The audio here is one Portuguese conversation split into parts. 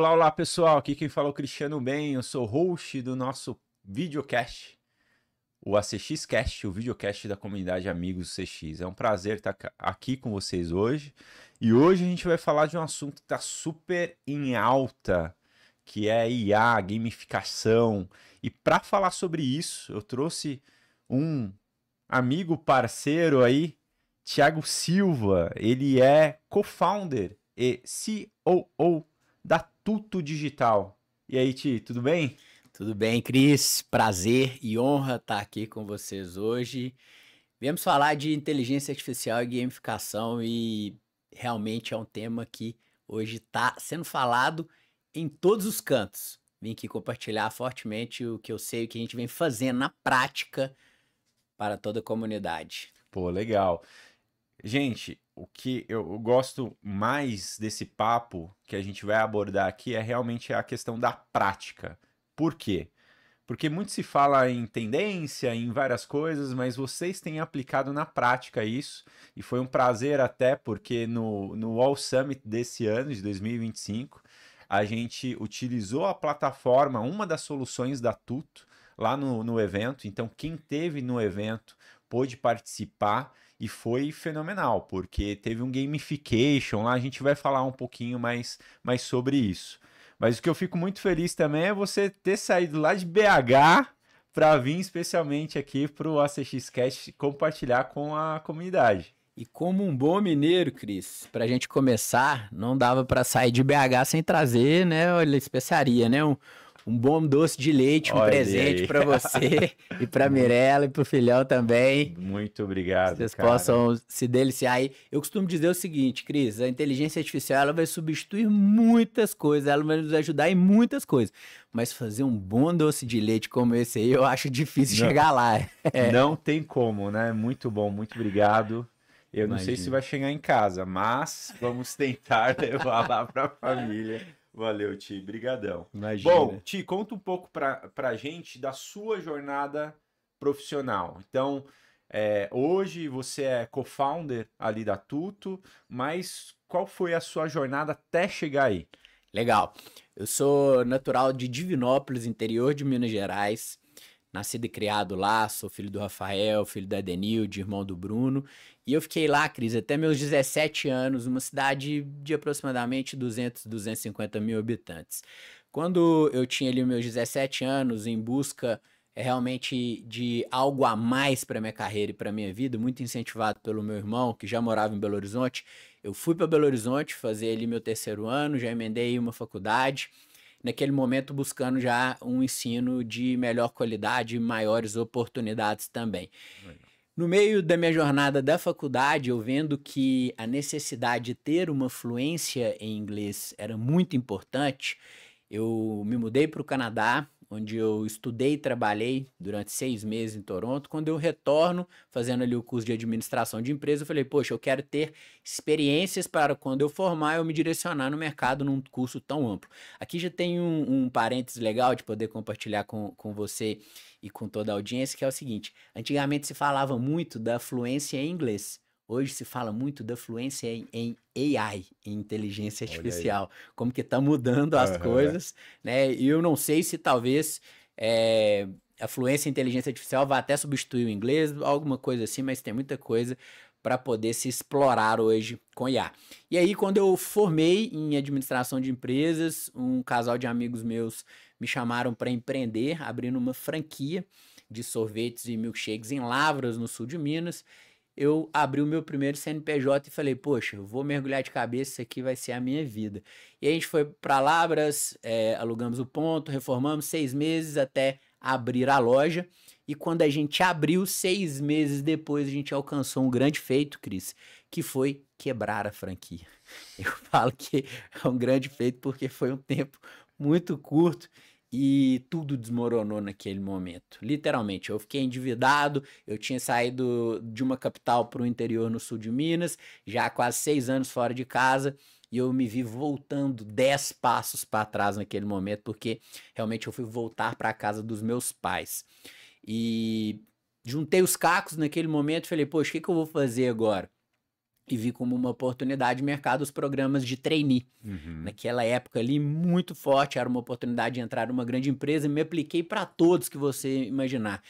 Olá pessoal, aqui quem fala é o Cristiano Ben, eu sou host do nosso videocast, o ACX Cast, o videocast da comunidade Amigos CX. É um prazer estar aqui com vocês hoje, e hoje a gente vai falar de um assunto que está super em alta, que é IA, gamificação, e para falar sobre isso, eu trouxe um amigo parceiro aí, Thiago Silva. Ele é co-founder e COO da Tuto Digital. E aí, Ti, tudo bem? Tudo bem, Cris? Prazer e honra estar aqui com vocês hoje. Viemos falar de inteligência artificial e gamificação e realmente é um tema que hoje está sendo falado em todos os cantos. Vim aqui compartilhar fortemente o que eu sei, o que a gente vem fazendo na prática para toda a comunidade. Pô, legal. Gente, o que eu gosto mais desse papo que a gente vai abordar aqui é realmente a questão da prática. Por quê? Porque muito se fala em tendência, em várias coisas, mas vocês têm aplicado na prática isso, e foi um prazer até porque no All Summit desse ano, de 2025, a gente utilizou a plataforma, uma das soluções da Tuto, lá no evento. Então, quem teve no evento pôde participar e foi fenomenal, porque teve um gamification lá, a gente vai falar um pouquinho mais sobre isso. Mas o que eu fico muito feliz também é você ter saído lá de BH para vir especialmente aqui para o ACX Cast compartilhar com a comunidade. E como um bom mineiro, Cris, para a gente começar, não dava para sair de BH sem trazer, né, olha, especiaria, né, um bom doce de leite, um Olha presente aí. para você e para Muito, Mirella e para o filhão também. muito obrigado, Vocês cara. possam se deliciar aí. Eu costumo dizer o seguinte, Cris, a inteligência artificial ela vai substituir muitas coisas, ela vai nos ajudar em muitas coisas, mas fazer um bom doce de leite como esse aí, eu acho difícil Não, chegar lá. não tem como, né? Muito bom, muito obrigado. Eu não sei se Imagina. vai chegar em casa, mas vamos tentar levar lá para a família. Valeu, Ti, brigadão. Bom, Imagina. Ti, conta um pouco pra gente da sua jornada profissional. Então, hoje você é co-founder ali da Tuto, mas qual foi a sua jornada até chegar aí? Legal. Eu sou natural de Divinópolis, interior de Minas Gerais. Nascido e criado lá, sou filho do Rafael, filho da Denilde, irmão do Bruno. E eu fiquei lá, Cris, até meus 17 anos, uma cidade de aproximadamente 250 mil habitantes. Quando eu tinha ali meus 17 anos, em busca realmente de algo a mais para minha carreira e para minha vida, muito incentivado pelo meu irmão, que já morava em Belo Horizonte, eu fui para Belo Horizonte fazer ali meu terceiro ano, já emendei uma faculdade, naquele momento buscando já um ensino de melhor qualidade e maiores oportunidades também. No meio da minha jornada da faculdade, eu vendo que a necessidade de ter uma fluência em inglês era muito importante, eu me mudei para o Canadá, onde eu estudei e trabalhei durante 6 meses em Toronto. Quando eu retorno, fazendo ali o curso de administração de empresa, eu falei, poxa, eu quero ter experiências para quando eu formar, eu me direcionar no mercado num curso tão amplo. Aqui já tem um parênteses legal de poder compartilhar com você e com toda a audiência, que é o seguinte, antigamente se falava muito da fluência em inglês. Hoje se fala muito da fluência em AI, em inteligência Olha aí. artificial, como que está mudando as Aham. coisas, né? E eu não sei se talvez a fluência em inteligência artificial vai até substituir o inglês, alguma coisa assim, mas tem muita coisa para poder se explorar hoje com IA. E aí, quando eu formei em administração de empresas, um casal de amigos meus me chamaram para empreender, abrindo uma franquia de sorvetes e milkshakes em Lavras, no sul de Minas. Eu abri o meu primeiro CNPJ e falei, poxa, eu vou mergulhar de cabeça, isso aqui vai ser a minha vida. E a gente foi para Lavras, alugamos o ponto, reformamos 6 meses até abrir a loja. E quando a gente abriu, 6 meses depois, a gente alcançou um grande feito, Cris, que foi quebrar a franquia. Eu falo que é um grande feito porque foi um tempo muito curto e tudo desmoronou naquele momento. Literalmente, eu fiquei endividado, eu tinha saído de uma capital para o interior no sul de Minas, já há quase 6 anos fora de casa, e eu me vi voltando 10 passos para trás naquele momento, porque realmente eu fui voltar para a casa dos meus pais. E juntei os cacos naquele momento e falei, poxa, o que eu vou fazer agora? e vi como uma oportunidade de mercado os programas de trainee. Naquela época ali, muito forte, era uma oportunidade de entrar numa grande empresa e me apliquei para todos que você imaginar.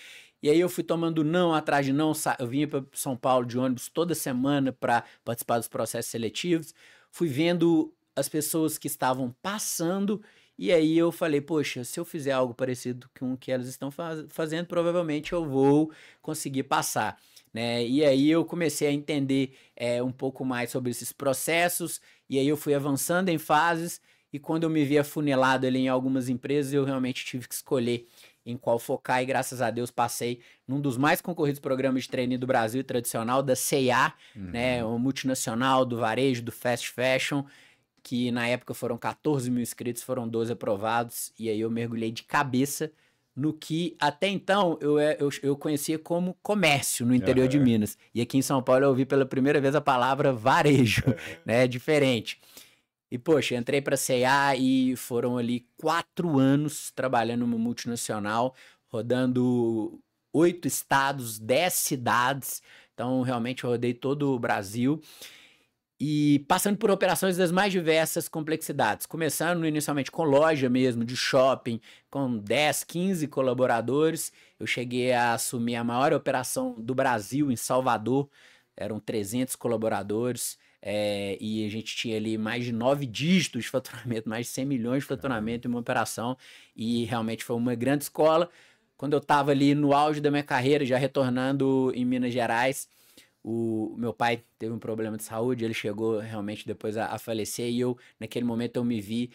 E aí eu fui tomando não atrás de não, eu vinha para São Paulo de ônibus toda semana para participar dos processos seletivos, fui vendo as pessoas que estavam passando, e aí eu falei, poxa, se eu fizer algo parecido com o que elas estão fazendo, provavelmente eu vou conseguir passar. Né? E aí eu comecei a entender um pouco mais sobre esses processos, e aí eu fui avançando em fases, e quando eu me vi afunilado ali em algumas empresas, eu realmente tive que escolher em qual focar, e graças a Deus passei num dos mais concorridos programas de trainee do Brasil, tradicional, da C&A, né, uma multinacional do varejo, do fast fashion, que na época foram 14 mil inscritos, foram 12 aprovados, e aí eu mergulhei de cabeça no que até então eu conhecia como comércio no interior de Minas. E aqui em São Paulo eu ouvi pela primeira vez a palavra varejo, né? Diferente. E, poxa, entrei para a C&A e foram ali 4 anos trabalhando numa multinacional, rodando 8 estados, 10 cidades. Então, realmente, eu rodei todo o Brasil. E passando por operações das mais diversas complexidades, começando inicialmente com loja mesmo, de shopping, com 10, 15 colaboradores. Eu cheguei a assumir a maior operação do Brasil, em Salvador, eram 300 colaboradores, e a gente tinha ali mais de 9 dígitos de faturamento, mais de 100 milhões de faturamento em uma operação, e realmente foi uma grande escola. Quando eu estava ali no auge da minha carreira, já retornando em Minas Gerais, o meu pai teve um problema de saúde, ele chegou realmente depois a falecer, e eu, naquele momento, eu me vi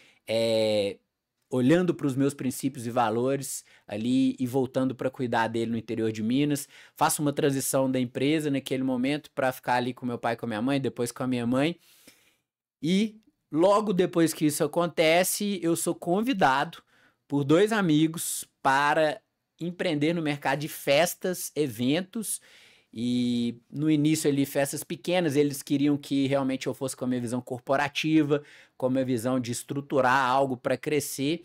olhando para os meus princípios e valores ali e voltando para cuidar dele no interior de Minas. Faço uma transição da empresa naquele momento para ficar ali com meu pai e com a minha mãe, depois com a minha mãe. E logo depois que isso acontece, eu sou convidado por 2 amigos para empreender no mercado de festas, eventos. E no início ali, festas pequenas, eles queriam que realmente eu fosse com a minha visão corporativa, com a minha visão de estruturar algo para crescer.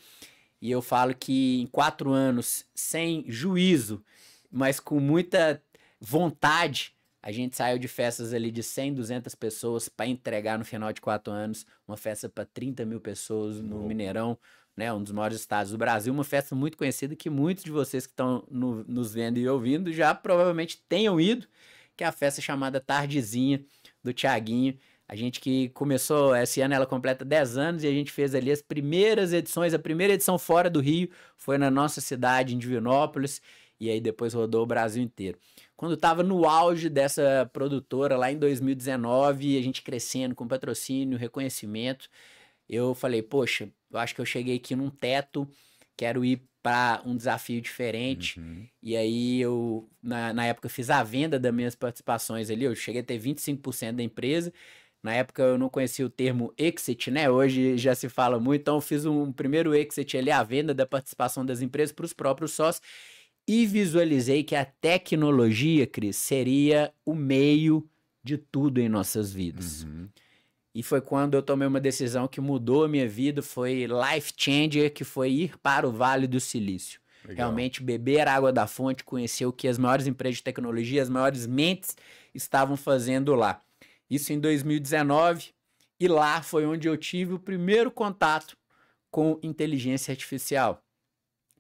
E eu falo que em 4 anos, sem juízo, mas com muita vontade, a gente saiu de festas ali de 100, 200 pessoas para entregar no final de 4 anos uma festa para 30 mil pessoas no Mineirão, né, um dos maiores estados do Brasil, uma festa muito conhecida que muitos de vocês que estão nos vendo e ouvindo já provavelmente tenham ido, que é a festa chamada Tardezinha do Thiaguinho. A gente que começou, esse ano ela completa 10 anos, e a gente fez ali as primeiras edições. A primeira edição fora do Rio foi na nossa cidade, em Divinópolis, e aí depois rodou o Brasil inteiro. Quando estava no auge dessa produtora, lá em 2019, a gente crescendo com patrocínio, reconhecimento, eu falei, poxa, eu acho que eu cheguei aqui num teto, quero ir para um desafio diferente. E aí eu, na época, fiz a venda das minhas participações ali, eu cheguei a ter 25% da empresa. Na época eu não conhecia o termo exit, né? Hoje já se fala muito, então eu fiz um primeiro exit ali, a venda da participação das empresas para os próprios sócios, e visualizei que a tecnologia, Cris, seria o meio de tudo em nossas vidas. E foi quando eu tomei uma decisão que mudou a minha vida, foi life changer, que foi ir para o Vale do Silício. Legal. Realmente beber a água da fonte, conhecer o que as maiores empresas de tecnologia, as maiores mentes estavam fazendo lá. Isso em 2019, e lá foi onde eu tive o primeiro contato com inteligência artificial,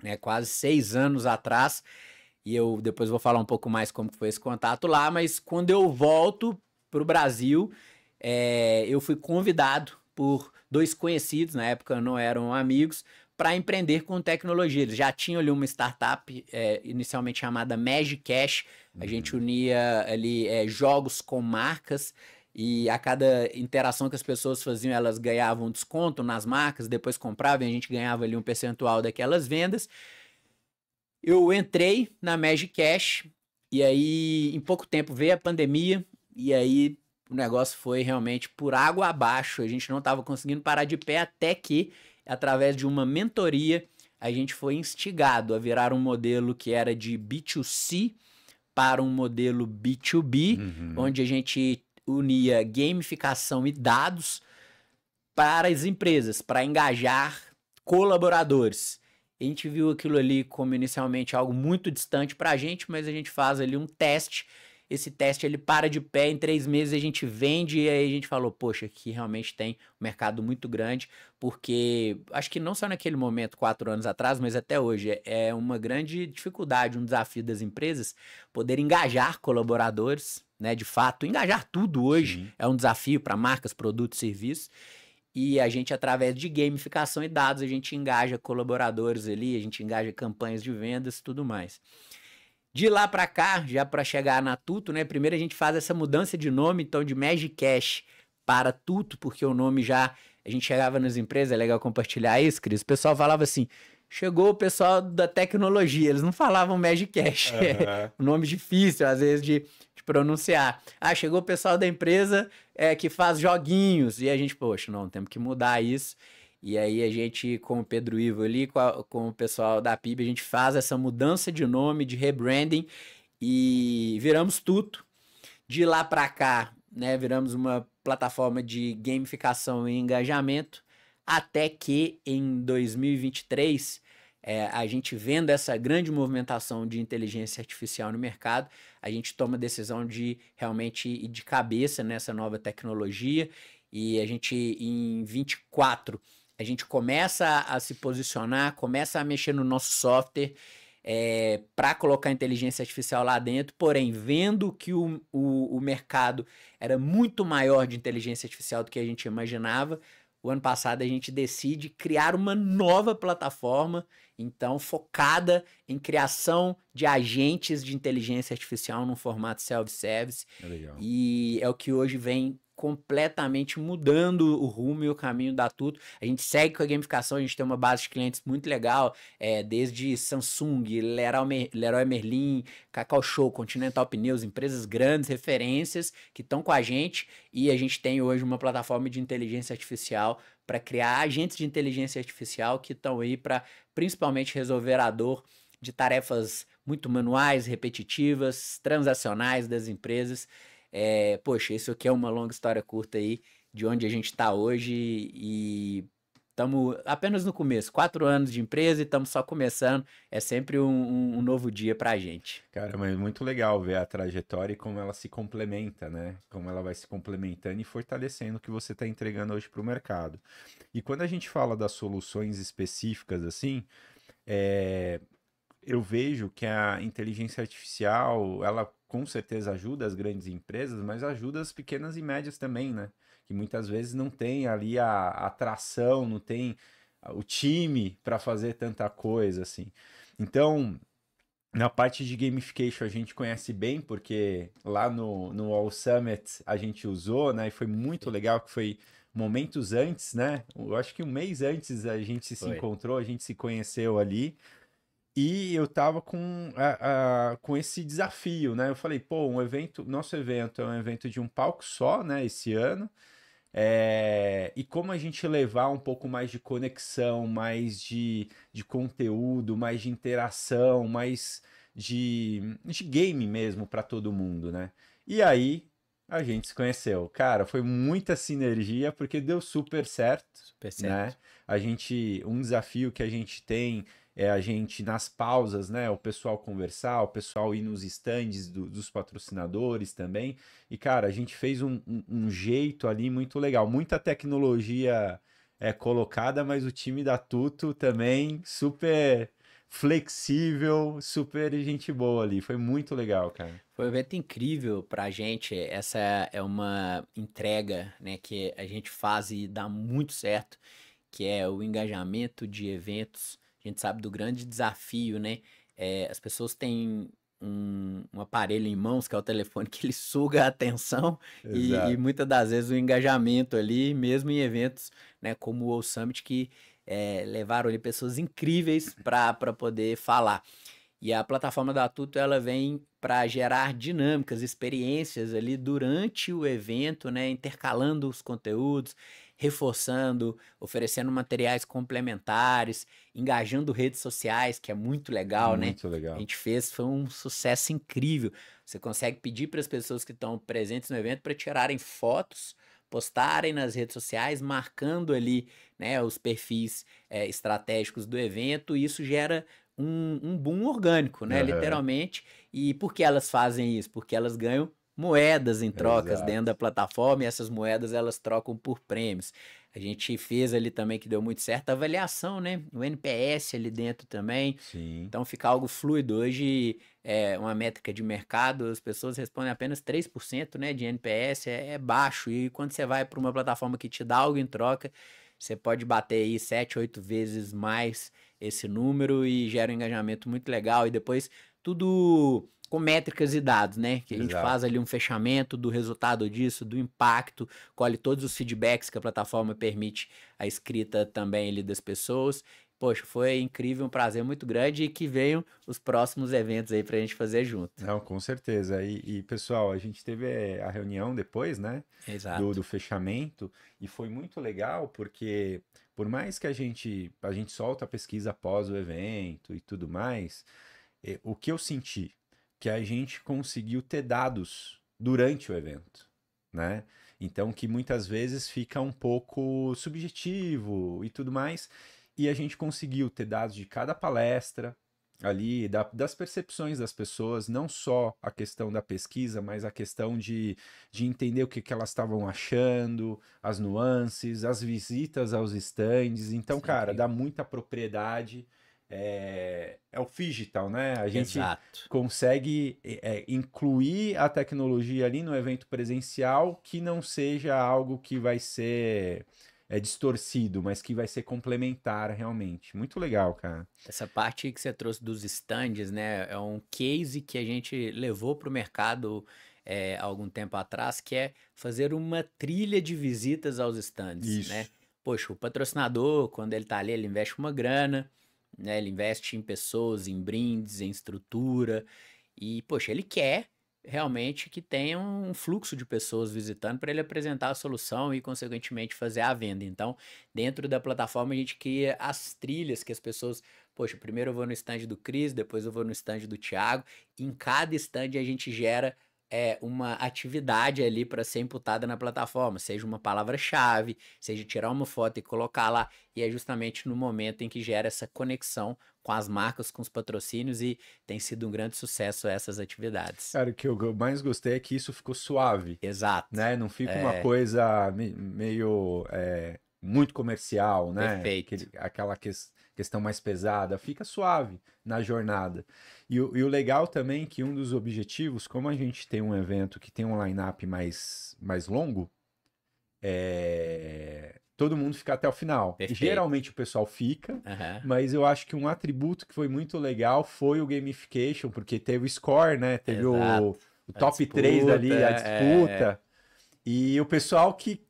né? Quase 6 anos atrás, e eu depois vou falar um pouco mais como foi esse contato lá, mas quando eu volto para o Brasil, eu fui convidado por 2 conhecidos, na época não eram amigos, para empreender com tecnologia. Eles já tinham ali uma startup inicialmente chamada Magicash. A gente unia ali jogos com marcas, e a cada interação que as pessoas faziam, elas ganhavam desconto nas marcas, depois compravam e a gente ganhava ali um percentual daquelas vendas. Eu entrei na Magicash, e aí em pouco tempo veio a pandemia, e aí o negócio foi realmente por água abaixo. A gente não estava conseguindo parar de pé, até que, através de uma mentoria, a gente foi instigado a virar um modelo que era de B2C para um modelo B2B, onde a gente unia gamificação e dados para as empresas, para engajar colaboradores. A gente viu aquilo ali como inicialmente algo muito distante para a gente, mas a gente faz ali um teste. esse teste ele para de pé, em 3 meses a gente vende, e aí a gente falou, poxa, aqui realmente tem um mercado muito grande, porque acho que não só naquele momento, 4 anos atrás, mas até hoje, é uma grande dificuldade, um desafio das empresas poder engajar colaboradores, né? De fato, engajar tudo hoje Sim. é um desafio para marcas, produtos, serviços. E a gente, através de gamificação e dados, a gente engaja colaboradores ali, a gente engaja campanhas de vendas e tudo mais. De lá para cá, já para chegar na Tuto, né? Primeiro a gente faz essa mudança de nome, então de Magic Cash para Tuto, porque o nome já. A gente chegava nas empresas, é legal compartilhar isso, Cris. O pessoal falava assim: chegou o pessoal da tecnologia, eles não falavam Magic Cash. Aham. Um nome difícil, às vezes, de pronunciar. Ah, chegou o pessoal da empresa que faz joguinhos. E a gente, poxa, não, temos que mudar isso. E aí a gente, com o Pedro Ivo ali, com o pessoal da PIB, a gente faz essa mudança de nome, de rebranding e viramos Tuto. De lá para cá, né, viramos uma plataforma de gamificação e engajamento, até que em 2023, a gente vendo essa grande movimentação de inteligência artificial no mercado, a gente toma a decisão de realmente ir de cabeça nessa nova tecnologia e a gente, em 24, a gente começa a se posicionar, começa a mexer no nosso software para colocar inteligência artificial lá dentro, porém, vendo que o mercado era muito maior de inteligência artificial do que a gente imaginava, o ano passado a gente decide criar uma nova plataforma, então, focada em criação de agentes de inteligência artificial no formato self-service, É legal. e é o que hoje vem completamente mudando o rumo e o caminho da Tuto. A gente segue com a gamificação, a gente tem uma base de clientes muito legal, desde Samsung, Leroy Merlin, Cacau Show, Continental Pneus, empresas grandes, referências que estão com a gente, e a gente tem hoje uma plataforma de inteligência artificial para criar agentes de inteligência artificial que estão aí para principalmente resolver a dor de tarefas muito manuais, repetitivas, transacionais das empresas. Poxa, isso aqui é uma longa história curta aí de onde a gente está hoje e estamos apenas no começo. 4 anos de empresa e estamos só começando. É sempre um novo dia para a gente. Cara, mas muito legal ver a trajetória e como ela se complementa, né? Como ela vai se complementando e fortalecendo o que você está entregando hoje para o mercado. E quando a gente fala das soluções específicas, assim, é, eu vejo que a inteligência artificial, ela com certeza ajuda as grandes empresas, mas ajuda as pequenas e médias também, né? Que muitas vezes não tem ali a atração, não tem o time para fazer tanta coisa, assim. Então, na parte de gamification a gente conhece bem, porque lá no All Summit a gente usou, né? E foi muito Sim. legal, que foi momentos antes, né? Eu acho que um mês antes a gente se Foi. encontrou, a gente se conheceu ali. E eu tava com esse desafio, né? Eu falei, pô, nosso evento é um evento de um palco só, né? Esse ano. E como a gente levar um pouco mais de conexão, mais de conteúdo, mais de interação, mais de game mesmo para todo mundo, né? E aí a gente se conheceu. Cara, foi muita sinergia porque deu super certo, Super né? certo. Um desafio que a gente tem é a gente nas pausas, né? O pessoal conversar, o pessoal ir nos stands dos patrocinadores também. E, cara, a gente fez um jeito ali muito legal. Muita tecnologia colocada, mas o time da Tuto também super flexível, super gente boa ali. Foi muito legal, cara. Foi um evento incrível pra gente. Essa é uma entrega, né, que a gente faz e dá muito certo, que é o engajamento de eventos. A gente sabe do grande desafio, né? As pessoas têm um aparelho em mãos, que é o telefone, que ele suga a atenção e Exato. muitas das vezes o engajamento ali, mesmo em eventos, né, como o All Summit, que levaram ali pessoas incríveis para poder falar. E a plataforma da Tuto, ela vem para gerar dinâmicas, experiências ali durante o evento, né, intercalando os conteúdos, reforçando, oferecendo materiais complementares, engajando redes sociais, que é muito legal, né? Muito A legal. gente fez, foi um sucesso incrível. Você consegue pedir para as pessoas que estão presentes no evento para tirarem fotos, postarem nas redes sociais, marcando ali, né, os perfis estratégicos do evento, e isso gera um boom orgânico, né? Aham. Literalmente. E por que elas fazem isso? Porque elas ganham moedas em trocas dentro da Exato. plataforma e essas moedas elas trocam por prêmios. A gente fez ali também que deu muito certo a avaliação, né? O NPS ali dentro também. Sim. Então fica algo fluido. Hoje é uma métrica de mercado, as pessoas respondem apenas 3%, né, de NPS, é baixo. E quando você vai para uma plataforma que te dá algo em troca, você pode bater aí 7, 8 vezes mais esse número e gera um engajamento muito legal. E depois tudo com métricas e dados, né? Que a gente faz Exato. ali um fechamento do resultado disso, do impacto, colhe todos os feedbacks que a plataforma permite a escrita também ali das pessoas. Poxa, foi incrível, um prazer muito grande e que venham os próximos eventos aí pra gente fazer junto. Não, com certeza. Pessoal, a gente teve a reunião depois, né, do, Exato. do fechamento, e foi muito legal porque, por mais que a gente solta a pesquisa após o evento e tudo mais, o que eu senti? Que a gente conseguiu ter dados durante o evento, né? Então, que muitas vezes fica um pouco subjetivo e tudo mais, e a gente conseguiu ter dados de cada palestra ali, das percepções das pessoas, não só a questão da pesquisa, mas a questão de entender o que elas estavam achando, as nuances, as visitas aos stands. Então, Isso é cara, dá incrível. muita propriedade. É o digital, né? A gente Exato. consegue incluir a tecnologia ali no evento presencial que não seja algo que vai ser distorcido, mas que vai ser complementar realmente. Muito legal, cara. Essa parte que você trouxe dos stands, né, é um case que a gente levou para o mercado há algum tempo atrás, que é fazer uma trilha de visitas aos stands, né? Isso. Poxa, o patrocinador, quando ele está ali, ele investe uma grana, né? Ele investe em pessoas, em brindes, em estrutura, e, poxa, ele quer realmente que tenha um fluxo de pessoas visitando para ele apresentar a solução e, consequentemente, fazer a venda. Então, dentro da plataforma, a gente cria as trilhas que as pessoas. Poxa, primeiro eu vou no stand do Cris, depois eu vou no stand do Thiago. Em cada stand a gente gera uma atividade ali para ser imputada na plataforma, seja uma palavra-chave, seja tirar uma foto e colocar lá. E é justamente no momento em que gera essa conexão com as marcas, com os patrocínios e tem sido um grande sucesso essas atividades. Cara, o que eu mais gostei é que isso ficou suave, Exato. né? Não fica uma É, coisa meio muito comercial, né? perfeito. Aquela questão mais pesada. Fica suave na jornada. E o legal também é que um dos objetivos, como a gente tem um evento que tem um line-up mais longo, todo mundo fica até o final. Perfeito. Geralmente o pessoal fica, Aham. mas eu acho que um atributo que foi muito legal foi o gamification, porque teve o score, né? Teve o, Exato. o A top 3 disputa, ali, a disputa. E o pessoal que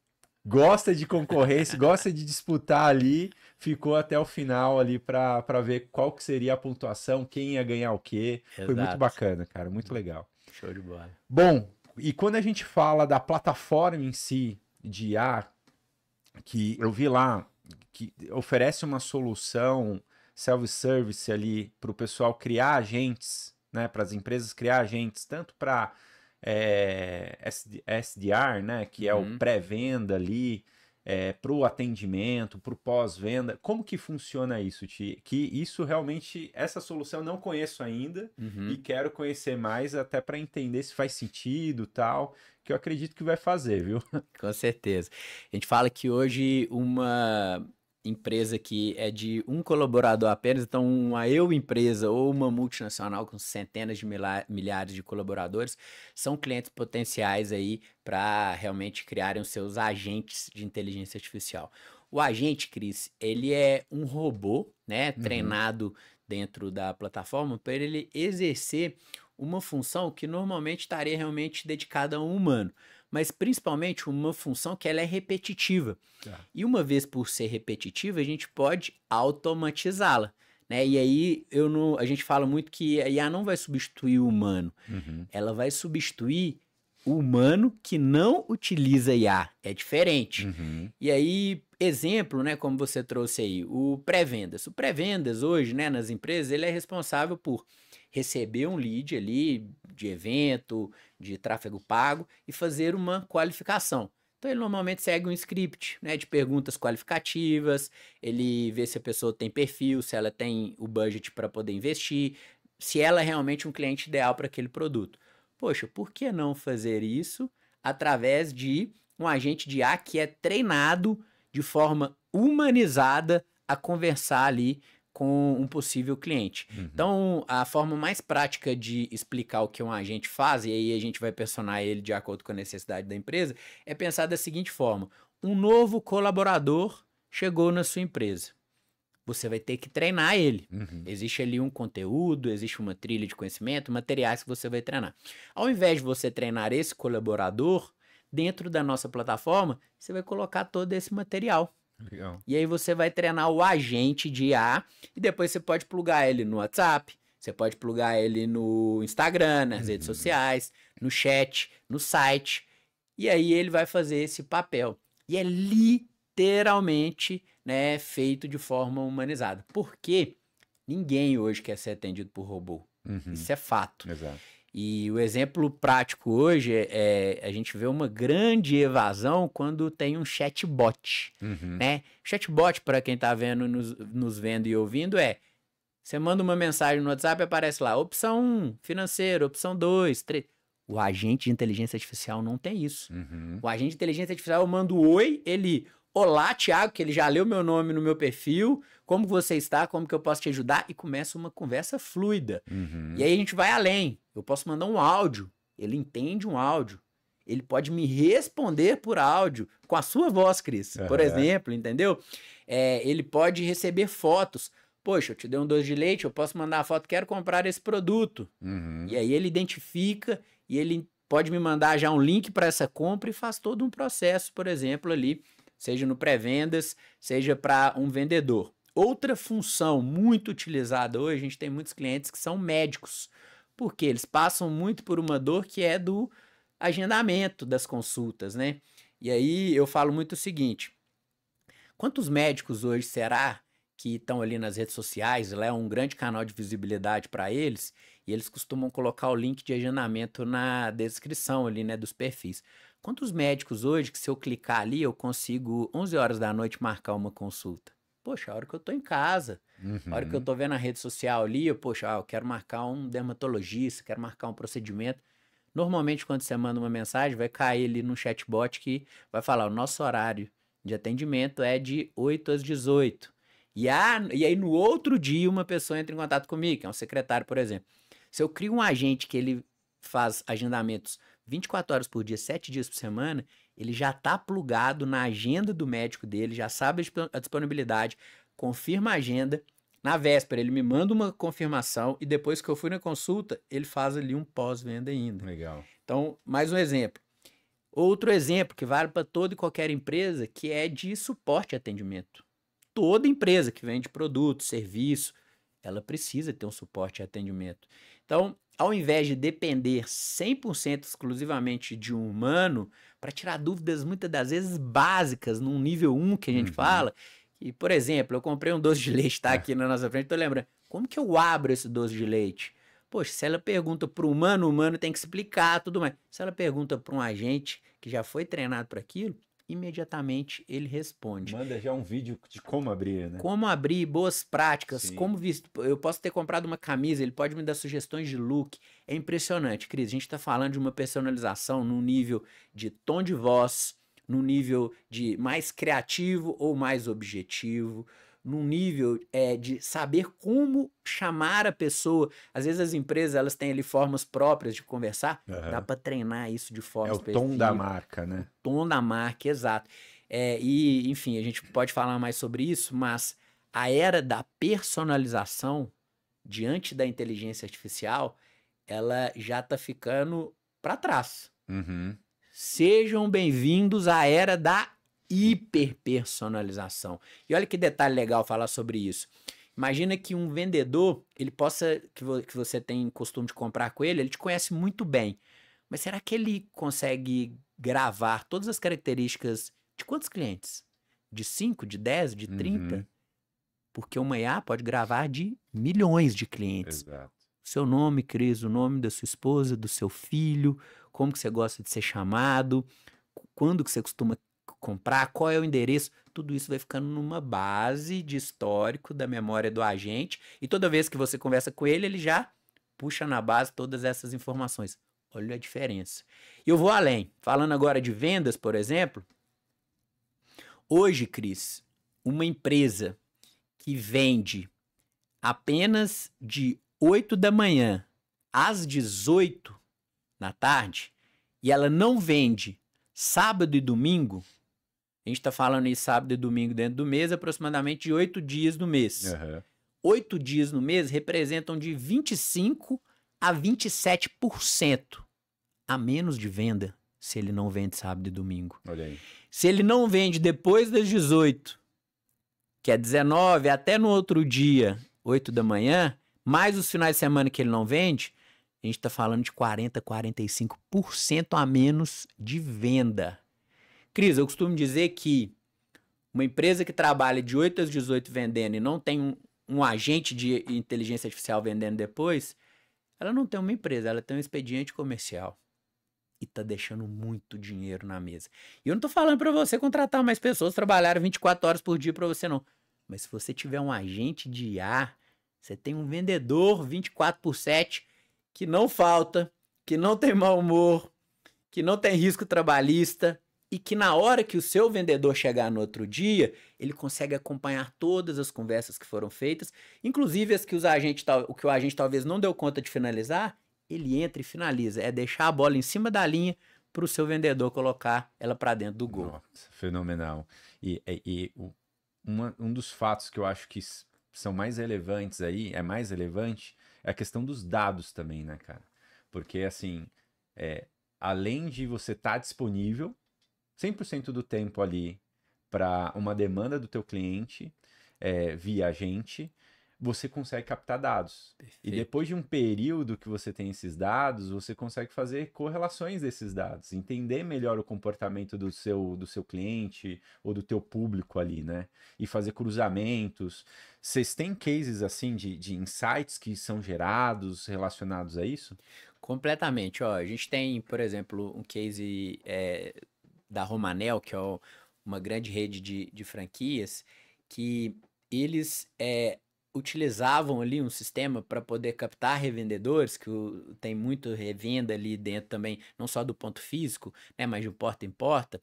gosta de concorrência, gosta de disputar ali, ficou até o final ali para ver qual que seria a pontuação, quem ia ganhar o quê. Foi muito exato. bacana, cara, muito legal. Show de bola. Bom, e quando a gente fala da plataforma em si de IA, que eu vi lá que oferece uma solução self-service ali para o pessoal criar agentes, né, para as empresas criar agentes, tanto para SDR, né, que é o Uhum, pré-venda ali, para o atendimento, para o pós-venda. Como que funciona isso, Ti? Que isso realmente, essa solução eu não conheço ainda e uhum. quero conhecer mais até para entender se faz sentido, tal, que eu acredito que vai fazer, viu? Com certeza. A gente fala que hoje uma empresa que é de um colaborador apenas, então uma eu empresa ou uma multinacional com centenas de milhares de colaboradores, são clientes potenciais aí para realmente criarem os seus agentes de inteligência artificial. O agente, Cris, ele é um robô, né, Uhum. treinado dentro da plataforma para ele exercer uma função que normalmente estaria realmente dedicada a um humano, mas principalmente uma função que ela é repetitiva. Tá. E uma vez por ser repetitiva, a gente pode automatizá-la, né? E aí eu não, a gente fala muito que a IA não vai substituir o humano, Uhum. ela vai substituir o humano que não utiliza IA. É diferente. Uhum. E aí, exemplo, né, como você trouxe aí, o pré-vendas. O pré-vendas hoje, né, nas empresas, ele é responsável por receber um lead ali de evento, de tráfego pago e fazer uma qualificação. Então ele normalmente segue um script, né, de perguntas qualificativas, ele vê se a pessoa tem perfil, se ela tem o budget para poder investir, se ela é realmente um cliente ideal para aquele produto. Poxa, por que não fazer isso através de um agente de IA que é treinado de forma humanizada a conversar ali com um possível cliente? Então, a forma mais prática de explicar o que um agente faz, e aí a gente vai personar ele de acordo com a necessidade da empresa, é pensar da seguinte forma: um novo colaborador chegou na sua empresa. Você vai ter que treinar ele. Existe ali um conteúdo, existe uma trilha de conhecimento, materiais que você vai treinar. Ao invés de você treinar esse colaborador, dentro da nossa plataforma, você vai colocar todo esse material. Legal. E aí você vai treinar o agente de IA e depois você pode plugar ele no WhatsApp, você pode plugar ele no Instagram, nas redes sociais, no chat, no site. E aí ele vai fazer esse papel. E é literalmente, né, feito de forma humanizada. Porque ninguém hoje quer ser atendido por robô. Isso é fato. Exato. E o exemplo prático hoje é a gente vê uma grande evasão quando tem um chatbot, né? Chatbot, para quem está vendo, nos vendo e ouvindo, você manda uma mensagem no WhatsApp e aparece lá, opção 1, financeiro, opção 2, 3. O agente de inteligência artificial não tem isso. O agente de inteligência artificial, eu mando oi, ele... Olá, Thiago, que ele já leu meu nome no meu perfil, como você está, como que eu posso te ajudar? E começa uma conversa fluida. E aí a gente vai além. Eu posso mandar um áudio, ele entende um áudio. Ele pode me responder por áudio, com a sua voz, Cris, por exemplo, entendeu? Ele pode receber fotos. Poxa, eu te dei um doce de leite, eu posso mandar a foto, quero comprar esse produto. E aí ele identifica e ele pode me mandar já um link para essa compra e faz todo um processo, por exemplo, ali, seja no pré-vendas, seja para um vendedor. Outra função muito utilizada hoje, a gente tem muitos clientes que são médicos, porque eles passam muito por uma dor que é do agendamento das consultas, né? E aí eu falo muito o seguinte: quantos médicos hoje será que estão ali nas redes sociais? Lá é um grande canal de visibilidade para eles, e eles costumam colocar o link de agendamento na descrição ali, né, dos perfis. Quantos médicos hoje que se eu clicar ali eu consigo 11 horas da noite marcar uma consulta? Poxa, a hora que eu tô em casa, a hora que eu tô vendo a rede social ali, eu quero marcar um dermatologista, quero marcar um procedimento. Normalmente quando você manda uma mensagem vai cair ali no chatbot que vai falar, o nosso horário de atendimento é de 8 às 18. E aí no outro dia uma pessoa entra em contato comigo, que é um secretário, por exemplo. Se eu crio um agente que ele faz agendamentos 24 horas por dia, 7 dias por semana, ele já está plugado na agenda do médico dele, já sabe a disponibilidade, confirma a agenda. Na véspera, ele me manda uma confirmação e depois que eu fui na consulta, ele faz ali um pós-venda ainda. Legal. Então, mais um exemplo. Outro exemplo que vale para toda e qualquer empresa, que é de suporte e atendimento. Toda empresa que vende produto, serviço, ela precisa ter um suporte e atendimento. Então, ao invés de depender 100% exclusivamente de um humano, para tirar dúvidas muitas das vezes básicas, num nível 1 que a gente fala, e, por exemplo, eu comprei um doce de leite, tá aqui na nossa frente, tô lembrando, como que eu abro esse doce de leite? Poxa, se ela pergunta para o humano tem que explicar tudo mais. Se ela pergunta para um agente que já foi treinado para aquilo, imediatamente ele responde. Manda já um vídeo de como abrir, né? Como abrir, boas práticas, Sim. como vestir. Eu posso ter comprado uma camisa, ele pode me dar sugestões de look. É impressionante, Cris. A gente está falando de uma personalização num nível de tom de voz, num nível de mais criativo ou mais objetivo, num nível de saber como chamar a pessoa. Às vezes as empresas elas têm ali formas próprias de conversar, dá para treinar isso de forma específica. É o tom da marca, né? O tom da marca, exato. E, enfim, a gente pode falar mais sobre isso, mas a era da personalização diante da inteligência artificial, ela já está ficando para trás. Sejam bem-vindos à era da hiperpersonalização. E olha que detalhe legal falar sobre isso. Imagina que um vendedor, ele possa, que você tem costume de comprar com ele te conhece muito bem. Mas será que ele consegue gravar todas as características de quantos clientes? De 5, de 10, de 30? Porque uma IA pode gravar de milhões de clientes. Exato. Seu nome, Cris, o nome da sua esposa, do seu filho, como que você gosta de ser chamado, quando que você costuma comprar, qual é o endereço, tudo isso vai ficando numa base de histórico da memória do agente, e toda vez que você conversa com ele, ele já puxa na base todas essas informações. Olha a diferença. E eu vou além. Falando agora de vendas, por exemplo, hoje, Cris, uma empresa que vende apenas de 8 da manhã às 18 da tarde, e ela não vende sábado e domingo, a gente está falando em sábado e domingo dentro do mês, aproximadamente de 8 dias no mês. 8 dias no mês representam de 25% a 27% a menos de venda se ele não vende sábado e domingo. Olha aí. Se ele não vende depois das 18, que é 19, até no outro dia, 8 da manhã, mais os finais de semana que ele não vende, a gente está falando de 40%, 45% a menos de venda. Cris, eu costumo dizer que uma empresa que trabalha de 8 às 18 vendendo e não tem um agente de inteligência artificial vendendo depois, ela não tem uma empresa, ela tem um expediente comercial. E tá deixando muito dinheiro na mesa. E eu não tô falando para você contratar mais pessoas, trabalhar 24 horas por dia para você não. Mas se você tiver um agente de IA, você tem um vendedor 24/7 que não falta, que não tem mau humor, que não tem risco trabalhista e que na hora que o seu vendedor chegar no outro dia, ele consegue acompanhar todas as conversas que foram feitas, inclusive as que o que o agente talvez não deu conta de finalizar, ele entra e finaliza. É deixar a bola em cima da linha para o seu vendedor colocar ela para dentro do gol. Nossa, fenomenal. Um dos fatos que eu acho que são mais relevantes aí, é mais relevante, é a questão dos dados também, né, cara? Porque, assim, além de você estar disponível 100% do tempo ali para uma demanda do teu cliente, via agente, você consegue captar dados. Perfeito. E depois de um período que você tem esses dados, você consegue fazer correlações desses dados, entender melhor o comportamento do seu cliente ou do teu público ali, né? E fazer cruzamentos. Vocês têm cases assim de insights que são gerados relacionados a isso? Completamente. Ó, a gente tem, por exemplo, um case da Romanel, que é uma grande rede de franquias, que eles utilizavam ali um sistema para poder captar revendedores, que tem muito revenda ali dentro também, não só do ponto físico, né, mas de porta em porta,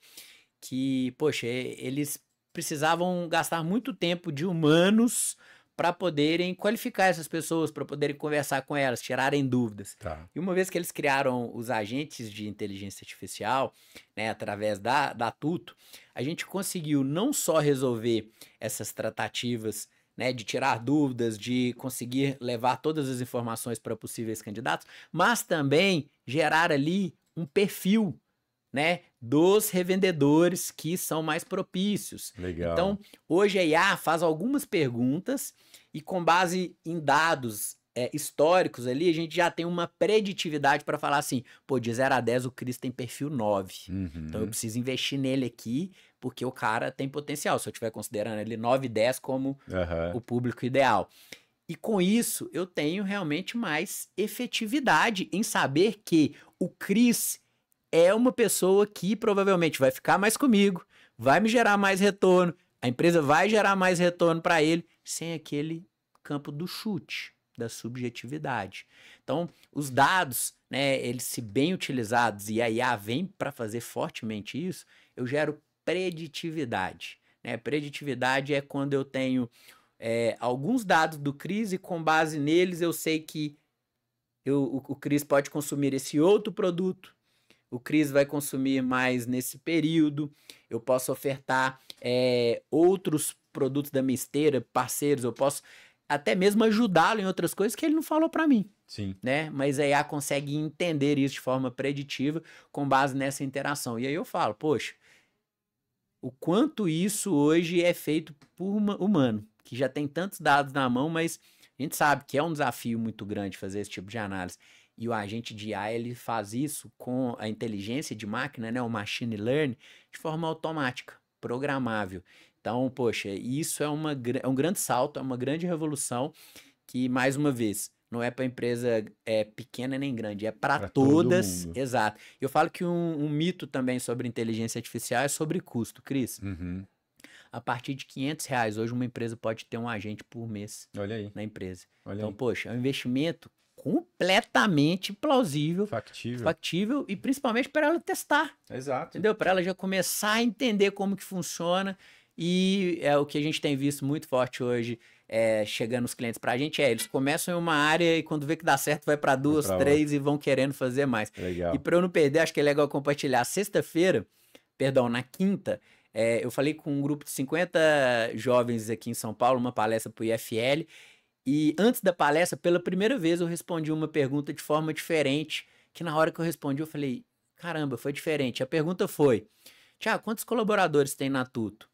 que, poxa, eles precisavam gastar muito tempo de humanos para poderem qualificar essas pessoas, para poderem conversar com elas, tirarem dúvidas. Tá. E uma vez que eles criaram os agentes de inteligência artificial, né, através da Tuto, a gente conseguiu não só resolver essas tratativas, né, de tirar dúvidas, de conseguir levar todas as informações para possíveis candidatos, mas também gerar ali um perfil, né, dos revendedores que são mais propícios. Legal. Então, hoje a IA faz algumas perguntas e com base em dados históricos ali, a gente já tem uma preditividade para falar assim, pô, de 0 a 10 o Cris tem perfil 9. Então eu preciso investir nele aqui, porque o cara tem potencial, se eu estiver considerando ele 9 e 10 como o público ideal. E com isso, eu tenho realmente mais efetividade em saber que o Cris é uma pessoa que provavelmente vai ficar mais comigo, vai me gerar mais retorno, a empresa vai gerar mais retorno para ele, sem aquele campo do chute, da subjetividade. Então, os dados, né, eles se bem utilizados, e a IA vem para fazer fortemente isso, eu gero preditividade. Né? Preditividade é quando eu tenho alguns dados do Cris e com base neles eu sei que o Cris pode consumir esse outro produto, o Cris vai consumir mais nesse período, eu posso ofertar outros produtos da minha esteira, parceiros, eu posso até mesmo ajudá-lo em outras coisas que ele não falou para mim. Sim. Né? Mas a IA consegue entender isso de forma preditiva com base nessa interação. E aí eu falo, poxa, o quanto isso hoje é feito por humano, que já tem tantos dados na mão, mas a gente sabe que é um desafio muito grande fazer esse tipo de análise. E o agente de IA, ele faz isso com a inteligência de máquina, né, o machine learning, de forma automática, programável. Então, poxa, isso é um grande salto, é uma grande revolução que, mais uma vez, não é para empresa pequena nem grande, é para Para todo todas, mundo. exato. Eu falo que um mito também sobre inteligência artificial é sobre custo, Cris. Uhum. A partir de R$ 500, hoje uma empresa pode ter um agente por mês Olha aí, na empresa. olha Então, aí. poxa, é um investimento completamente plausível, Factível. factível e principalmente para ela testar, Exato. entendeu? Para ela já começar a entender como que funciona e é o que a gente tem visto muito forte hoje, chegando os clientes para a gente, eles começam em uma área e quando vê que dá certo vai para Vai 2, para 3 outra. e vão querendo fazer mais. E Legal. para eu não perder, acho que é legal compartilhar. Sexta-feira, perdão, na quinta, eu falei com um grupo de 50 jovens aqui em São Paulo, uma palestra para o IFL, e antes da palestra, pela primeira vez, eu respondi uma pergunta de forma diferente, que na hora que eu respondi, eu falei, caramba, foi diferente. A pergunta foi, Tiago, quantos colaboradores tem na Tuto?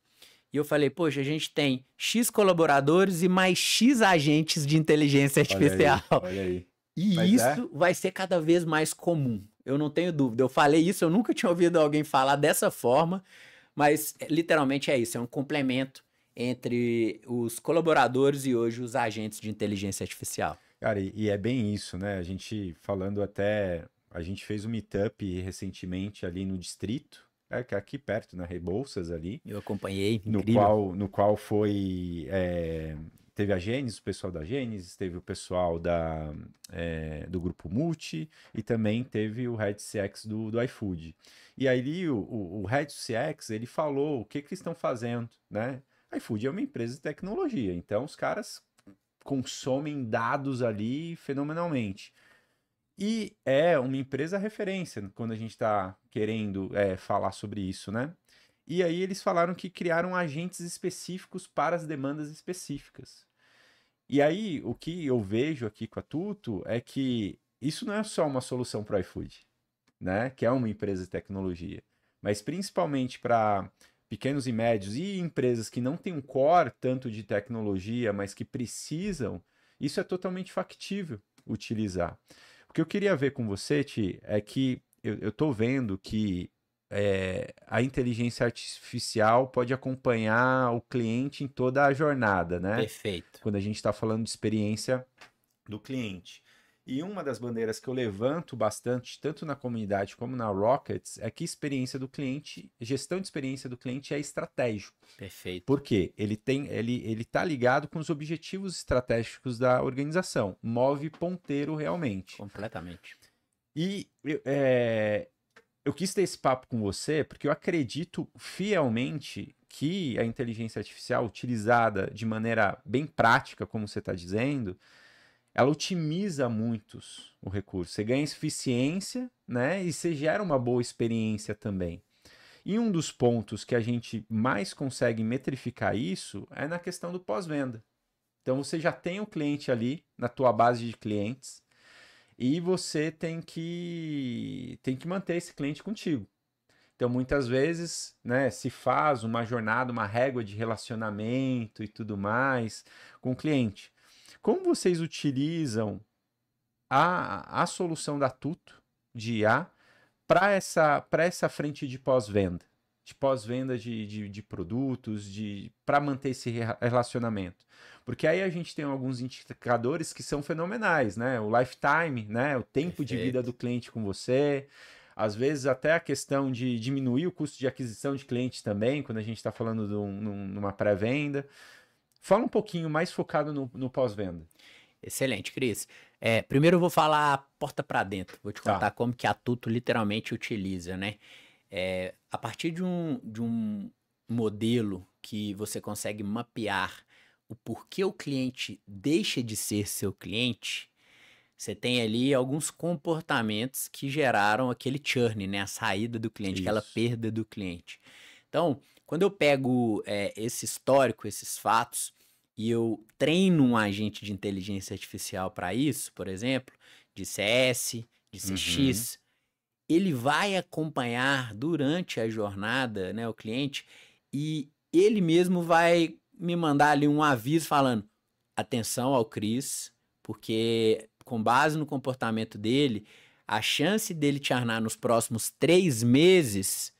E eu falei, poxa, a gente tem X colaboradores e mais X agentes de inteligência Olha artificial. aí, olha aí. E Mas isso vai ser cada vez mais comum. Eu não tenho dúvida. Eu falei isso, eu nunca tinha ouvido alguém falar dessa forma, mas literalmente é isso, é um complemento entre os colaboradores e hoje os agentes de inteligência artificial. Cara, e é bem isso, né? A gente falando até. A gente fez um meetup recentemente ali no distrito, que é aqui perto, na Rebouças ali, Eu acompanhei, no incrível. qual foi. Teve a Gênesis, o pessoal da Gênesis, teve o pessoal do Grupo Multi e também teve o Head CX do iFood. E aí o Head CX, ele falou o que que eles estão fazendo, né? iFood é uma empresa de tecnologia, então os caras consomem dados ali fenomenalmente. E é uma empresa referência quando a gente está querendo falar sobre isso, né? E aí eles falaram que criaram agentes específicos para as demandas específicas. E aí o que eu vejo aqui com a Tuto é que isso não é só uma solução para o iFood, né? Que é uma empresa de tecnologia, mas principalmente para pequenos e médios e empresas que não têm um core tanto de tecnologia, mas que precisam, isso é totalmente factível utilizar. O que eu queria ver com você, Ti, é que eu estou vendo que a inteligência artificial pode acompanhar o cliente em toda a jornada, né? Perfeito. Quando a gente está falando de experiência do cliente. E uma das bandeiras que eu levanto bastante, tanto na comunidade como na Rockets, é que experiência do cliente, gestão de experiência do cliente é estratégico. Perfeito. Por quê? Ele tá ligado com os objetivos estratégicos da organização, move ponteiro realmente. Completamente. E eu quis ter esse papo com você porque eu acredito fielmente que a inteligência artificial utilizada de maneira bem prática, como você está dizendo, ela otimiza muitos o recurso. Você ganha eficiência, né? E você gera uma boa experiência também. E um dos pontos que a gente mais consegue metrificar isso é na questão do pós-venda. Então você já tem o cliente ali na tua base de clientes e você tem que manter esse cliente contigo. Então muitas vezes, né, se faz uma jornada, uma régua de relacionamento e tudo mais com o cliente. Como vocês utilizam a solução da Tuto de IA para essa frente de pós-venda? De pós-venda de produtos, para manter esse relacionamento. Porque aí a gente tem alguns indicadores que são fenomenais, né? O lifetime, né? O tempo de vida do cliente com você. Às vezes até a questão de diminuir o custo de aquisição de cliente também, quando a gente está falando numa pré-venda. Fala um pouquinho mais focado no pós-venda. Excelente, Cris. Primeiro eu vou falar a porta para dentro. Vou te Tá. contar como que a Tuto literalmente utiliza, né? A partir de um modelo que você consegue mapear o porquê o cliente deixa de ser seu cliente, você tem ali alguns comportamentos que geraram aquele churn, né? A saída do cliente, aquela Isso. perda do cliente. Então, quando eu pego esse histórico, esses fatos, e eu treino um agente de inteligência artificial para isso, por exemplo, de CS, de Uhum. CX, ele vai acompanhar durante a jornada, né, o cliente, e ele mesmo vai me mandar ali um aviso falando: atenção ao Cris, porque com base no comportamento dele, a chance dele te arnar nos próximos 3 meses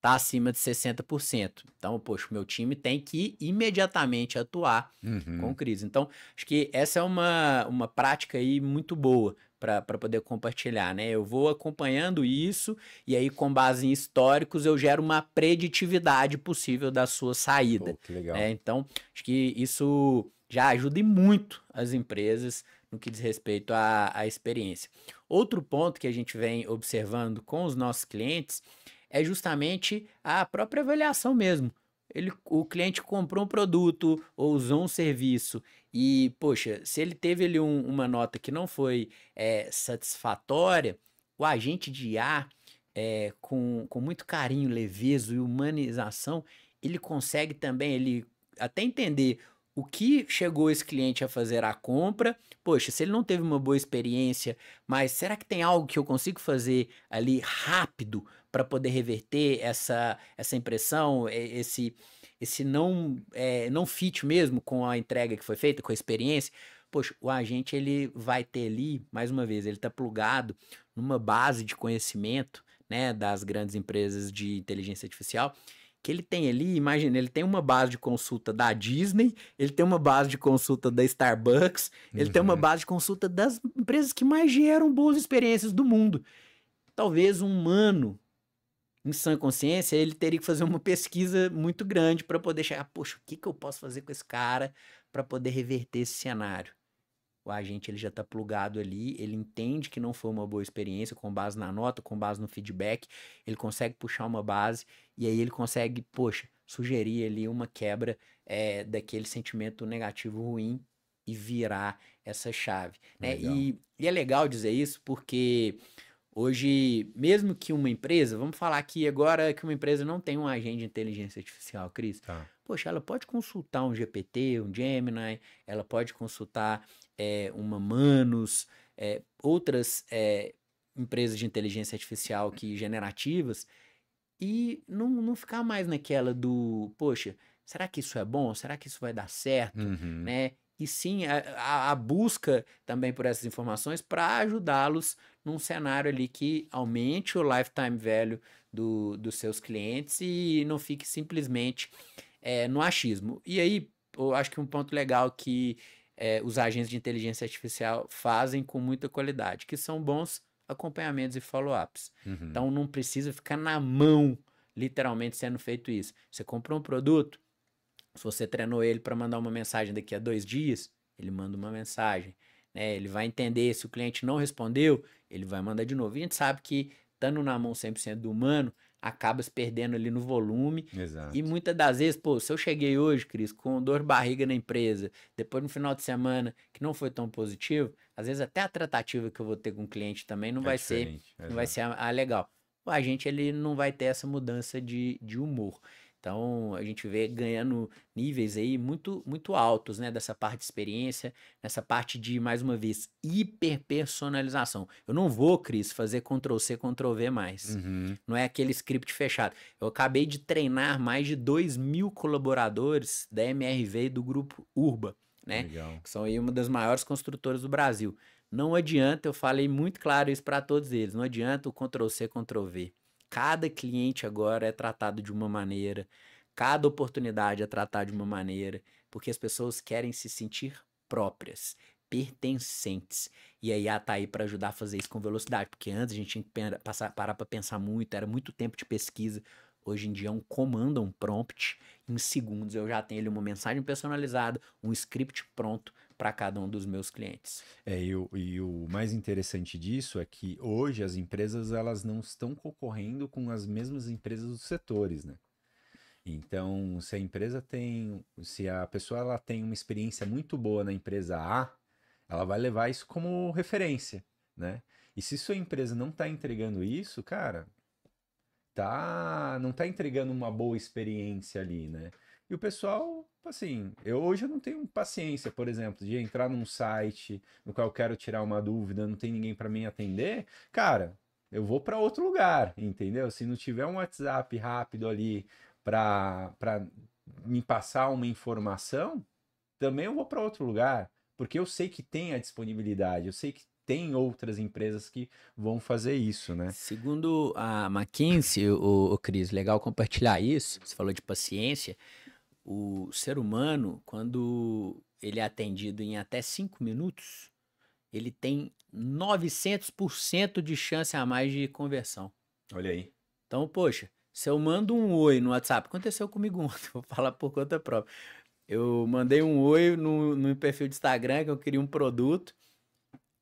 está acima de 60%. Então, poxa, o meu time tem que imediatamente atuar com crise. Então, acho que essa é uma prática aí muito boa para poder compartilhar, né? Eu vou acompanhando isso e aí, com base em históricos, eu gero uma preditividade possível da sua saída, Pô, que legal. né? Então, acho que isso já ajuda e muito as empresas no que diz respeito à experiência. Outro ponto que a gente vem observando com os nossos clientes é justamente a própria avaliação mesmo. O cliente comprou um produto ou usou um serviço e, poxa, se ele teve ali uma nota que não foi satisfatória, o agente de IA, com muito carinho, leveza e humanização, ele consegue também ele até entender o que chegou esse cliente a fazer a compra. Poxa, se ele não teve uma boa experiência, mas será que tem algo que eu consigo fazer ali rápido para poder reverter essa impressão, esse não fit mesmo com a entrega que foi feita, com a experiência? Poxa, o agente ele vai ter ali, mais uma vez, ele está plugado numa base de conhecimento, né, das grandes empresas de inteligência artificial, que ele tem ali, imagina, ele tem uma base de consulta da Disney, ele tem uma base de consulta da Starbucks, ele tem uma base de consulta das empresas que mais geram boas experiências do mundo. Talvez um humano, em sã consciência, ele teria que fazer uma pesquisa muito grande para poder chegar, poxa, o que eu posso fazer com esse cara para poder reverter esse cenário? O agente ele já está plugado ali, ele entende que não foi uma boa experiência com base na nota, com base no feedback, ele consegue puxar uma base e aí ele consegue, poxa, sugerir ali uma quebra daquele sentimento negativo ruim e virar essa chave, né? E é legal dizer isso porque hoje, mesmo que uma empresa, vamos falar aqui agora que uma empresa não tem um agente de inteligência artificial, Cris. Tá. Poxa, ela pode consultar um GPT, um Gemini, ela pode consultar uma Manus, outras empresas de inteligência artificial que generativas e não ficar mais naquela do, poxa, será que isso é bom? Será que isso vai dar certo? Né? E sim, a busca também por essas informações para ajudá-los num cenário ali que aumente o lifetime value dos seus clientes e não fique simplesmente no achismo. E aí, eu acho que um ponto legal que os agentes de inteligência artificial fazem com muita qualidade, que são bons acompanhamentos e follow-ups. Então não precisa ficar na mão, literalmente, sendo feito isso. Você comprou um produto, se você treinou ele para mandar uma mensagem daqui a 2 dias, ele manda uma mensagem, né? Ele vai entender, se o cliente não respondeu, ele vai mandar de novo. E a gente sabe que, estando na mão 100% do humano, acaba se perdendo ali no volume. Exato. E muitas das vezes, pô, se eu cheguei hoje, Cris, com dor de barriga na empresa, depois no final de semana que não foi tão positivo, às vezes até a tratativa que eu vou ter com o cliente também não vai ser, não vai ser a legal. O agente ele não vai ter essa mudança de humor. Então, a gente vê ganhando níveis aí muito, muito altos, né? Dessa parte de experiência, nessa parte de, mais uma vez, hiperpersonalização. Eu não vou, Cris, fazer Ctrl+C, Ctrl+V mais. Não é aquele script fechado. Eu acabei de treinar mais de 2.000 colaboradores da MRV e do grupo Urba, né? Legal. Que são aí uma das maiores construtoras do Brasil. Não adianta, eu falei muito claro isso para todos eles, não adianta o Ctrl+C, Ctrl+V. Cada cliente agora é tratado de uma maneira, cada oportunidade é tratada de uma maneira, porque as pessoas querem se sentir próprias, pertencentes. E a IA tá aí para ajudar a fazer isso com velocidade, porque antes a gente tinha que parar para pensar muito, era muito tempo de pesquisa. Hoje em dia é um comando, um prompt, em segundos eu já tenho ali uma mensagem personalizada, um script pronto para cada um dos meus clientes. E o mais interessante disso é que hoje as empresas elas não estão concorrendo com as mesmas empresas dos setores, né? Então, se a pessoa ela tem uma experiência muito boa na empresa A, ela vai levar isso como referência, né? E se sua empresa não está entregando isso, cara, não tá entregando uma boa experiência ali, né? E o pessoal, assim, hoje eu não tenho paciência, por exemplo, de entrar num site no qual eu quero tirar uma dúvida, não tem ninguém para me atender, cara, eu vou para outro lugar, entendeu? Se não tiver um WhatsApp rápido ali para me passar uma informação, também eu vou para outro lugar, porque eu sei que tem a disponibilidade, eu sei que tem outras empresas que vão fazer isso, né? Segundo a McKinsey, o Cris, legal compartilhar isso. Você falou de paciência. O ser humano, quando ele é atendido em até 5 minutos, ele tem 900% de chance a mais de conversão. Olha aí. Então, poxa, se eu mando um oi no WhatsApp, aconteceu comigo ontem, vou falar por conta própria. Eu mandei um oi no perfil do Instagram que eu queria um produto.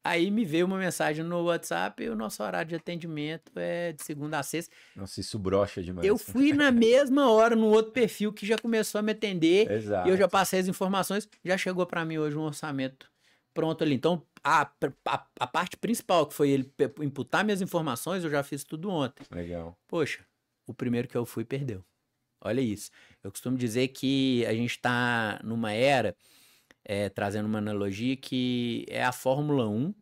Aí me veio uma mensagem no WhatsApp e o nosso horário de atendimento é de segunda a sexta. Nossa, isso brocha demais. Eu fui na mesma hora no outro perfil que já começou a me atender Exato. e eu já passei as informações, já chegou para mim hoje um orçamento pronto ali. Então, a parte principal, que foi ele imputar minhas informações, eu já fiz tudo ontem. Legal. Poxa, o primeiro que eu fui perdeu. Olha isso. Eu costumo dizer que a gente está numa era, trazendo uma analogia, que é a Fórmula 1,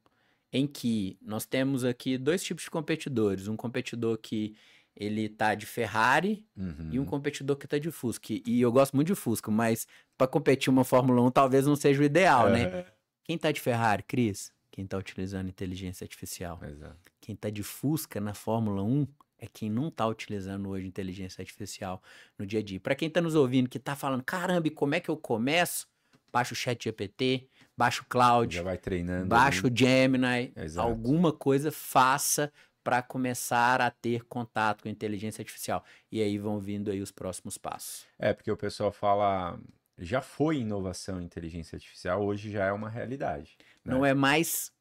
em que nós temos aqui dois tipos de competidores. Um competidor que ele tá de Ferrari e um competidor que tá de Fusca. E eu gosto muito de Fusca, mas para competir uma Fórmula 1 talvez não seja o ideal, né? Quem tá de Ferrari, Cris? Quem tá utilizando inteligência artificial. Exato. Quem tá de Fusca na Fórmula 1 é quem não tá utilizando hoje inteligência artificial no dia a dia. Para quem tá nos ouvindo que tá falando, caramba, e como é que eu começo? Baixa o ChatGPT, baixa o Cloud, Já vai treinando. baixa o Gemini, Exato. alguma coisa faça para começar a ter contato com a inteligência artificial. E aí vão vindo aí os próximos passos. Porque o pessoal fala, já foi inovação em inteligência artificial, hoje já é uma realidade. Né? Não é mais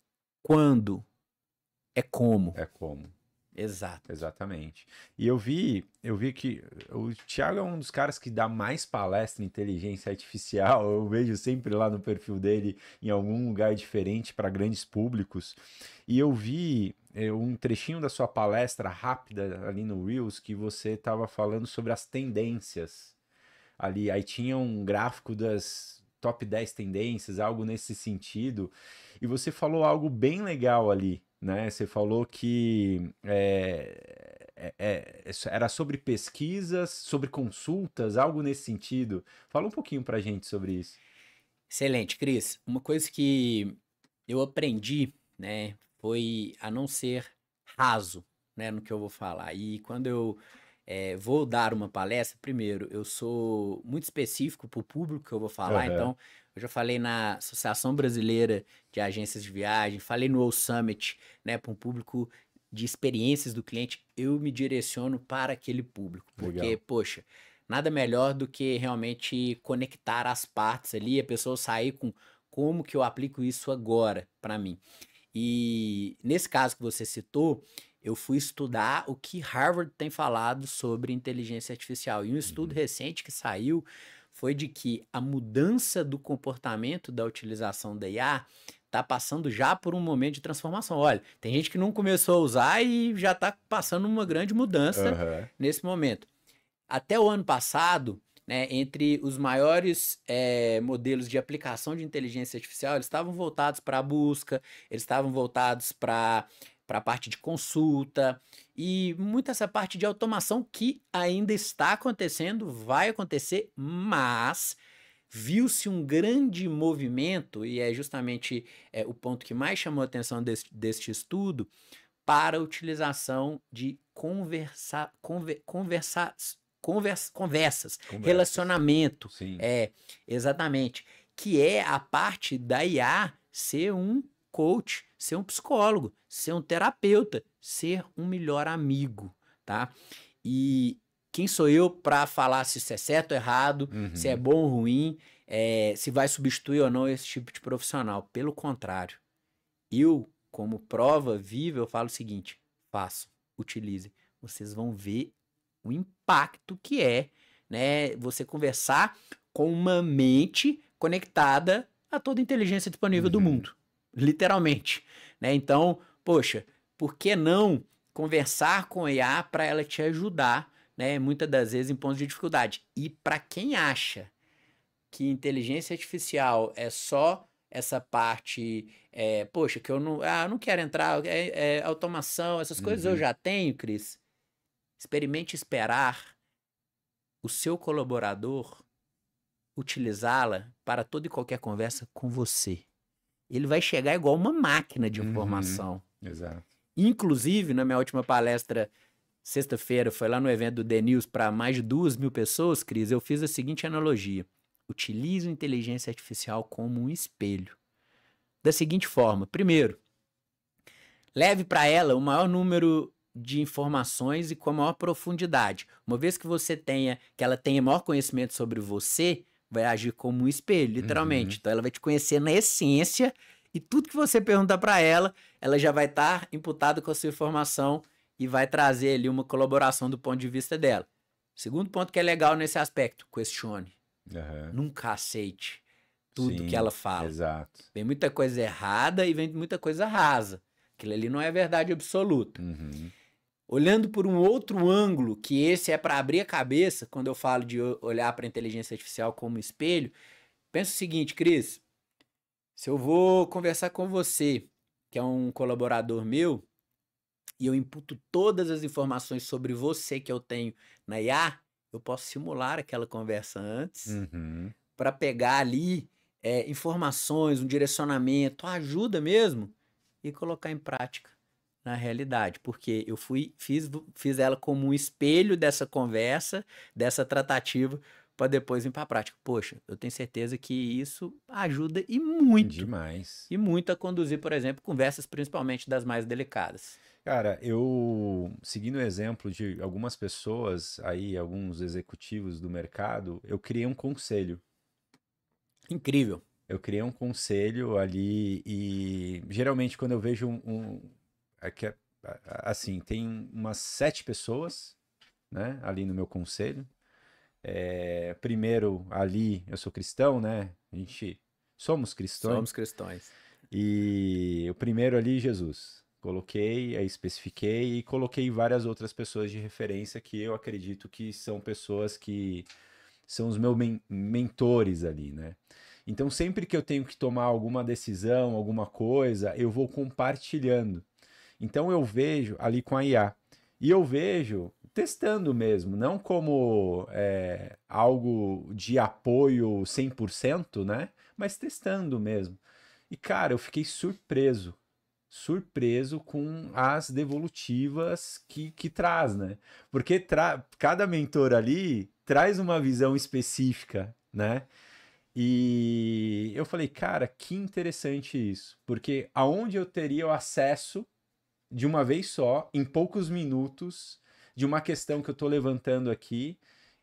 quando, é como. É como. Exato. Exatamente. E eu vi que o Thiago é um dos caras que dá mais palestra em inteligência artificial. Eu vejo sempre lá no perfil dele em algum lugar diferente para grandes públicos. E eu vi um trechinho da sua palestra rápida ali no Reels que você estava falando sobre as tendências ali. Aí tinha um gráfico das top 10 tendências, algo nesse sentido. E você falou algo bem legal ali. Né? Você falou que era sobre pesquisas, sobre consultas, algo nesse sentido. Fala um pouquinho pra gente sobre isso. Excelente, Cris. Uma coisa que eu aprendi, né, foi a não ser raso, né, no que eu vou falar. E quando eu vou dar uma palestra, primeiro, eu sou muito específico para o público que eu vou falar, então eu já falei na Associação Brasileira de Agências de Viagem, falei no All Summit, né, para um público de experiências do cliente, eu me direciono para aquele público, porque, Legal. poxa, nada melhor do que realmente conectar as partes ali, a pessoa sair com como que eu aplico isso agora para mim. E nesse caso que você citou, eu fui estudar o que Harvard tem falado sobre inteligência artificial. E um estudo recente que saiu foi de que a mudança do comportamento da utilização da IA está passando já por um momento de transformação. Olha, tem gente que não começou a usar e já está passando uma grande mudança nesse momento. Até o ano passado, né, entre os maiores modelos de aplicação de inteligência artificial, eles estavam voltados para a busca, eles estavam voltados para a parte de consulta e muito essa parte de automação que ainda está acontecendo, vai acontecer, mas viu-se um grande movimento, e é justamente o ponto que mais chamou a atenção deste estudo, para a utilização de conversas, relacionamento. Sim. Exatamente. Que é a parte da IA ser um coach, ser um psicólogo, ser um terapeuta, ser um melhor amigo, tá? E quem sou eu para falar se isso é certo ou errado, se é bom ou ruim, se vai substituir ou não esse tipo de profissional? Pelo contrário, eu, como prova viva, eu falo o seguinte: façam, utilizem. Vocês vão ver o impacto que é, né, você conversar com uma mente conectada a toda a inteligência disponível do mundo, literalmente, né? Então, poxa, por que não conversar com a IA para ela te ajudar, né, muitas das vezes em pontos de dificuldade? E para quem acha que inteligência artificial é só essa parte, poxa, que eu não quero entrar, automação, essas coisas eu já tenho, Cris. Experimente esperar o seu colaborador utilizá-la para toda e qualquer conversa com você. ele vai chegar igual uma máquina de Uhum. informação. Exato. Inclusive, na minha última palestra, sexta-feira, foi lá no evento do The News para mais de 2.000 pessoas, Cris, eu fiz a seguinte analogia. Utilize a inteligência artificial como um espelho. Da seguinte forma, primeiro, leve para ela o maior número de informações e com a maior profundidade. Uma vez que que ela tenha maior conhecimento sobre você, vai agir como um espelho, literalmente. Uhum. Então ela vai te conhecer na essência e tudo que você perguntar para ela, ela já vai estar imputada com a sua informação e vai trazer ali uma colaboração do ponto de vista dela. Segundo ponto que é legal nesse aspecto, questione. Uhum. Nunca aceite tudo Sim, que ela fala. exato. Vem muita coisa errada e vem muita coisa rasa. Aquilo ali não é verdade absoluta. Uhum. Olhando por um outro ângulo, que esse é para abrir a cabeça, quando eu falo de olhar para a inteligência artificial como espelho, pensa o seguinte, Cris, se eu vou conversar com você, que é um colaborador meu, e eu imputo todas as informações sobre você que eu tenho na IA, eu posso simular aquela conversa antes Uhum. para pegar ali informações, um direcionamento, ajuda mesmo, e colocar em prática na realidade, porque eu fiz ela como um espelho dessa conversa, dessa tratativa, para depois ir para a prática. Poxa, eu tenho certeza que isso ajuda Demais. e muito a conduzir, por exemplo, conversas principalmente das mais delicadas. Cara, eu, seguindo o exemplo de algumas pessoas aí, alguns executivos do mercado, eu criei um conselho. Incrível. Eu criei um conselho ali e geralmente quando eu vejo assim, tem umas 7 pessoas, né, ali no meu conselho. Primeiro ali, eu sou cristão, né? A gente somos cristãos. Somos cristãos. E o primeiro ali, Jesus. Coloquei, aí especifiquei e coloquei várias outras pessoas de referência que eu acredito que são pessoas que são os meus mentores ali, né? Então, sempre que eu tenho que tomar alguma decisão, alguma coisa, eu vou compartilhando. Então, eu vejo ali com a IA. E eu vejo testando mesmo, não como algo de apoio 100%, né? Mas testando mesmo. E, cara, eu fiquei surpreso com as devolutivas que traz, né? Porque cada mentor ali traz uma visão específica, né? E eu falei, cara, que interessante isso, porque aonde eu teria o acesso de uma vez só, em poucos minutos, de uma questão que eu estou levantando aqui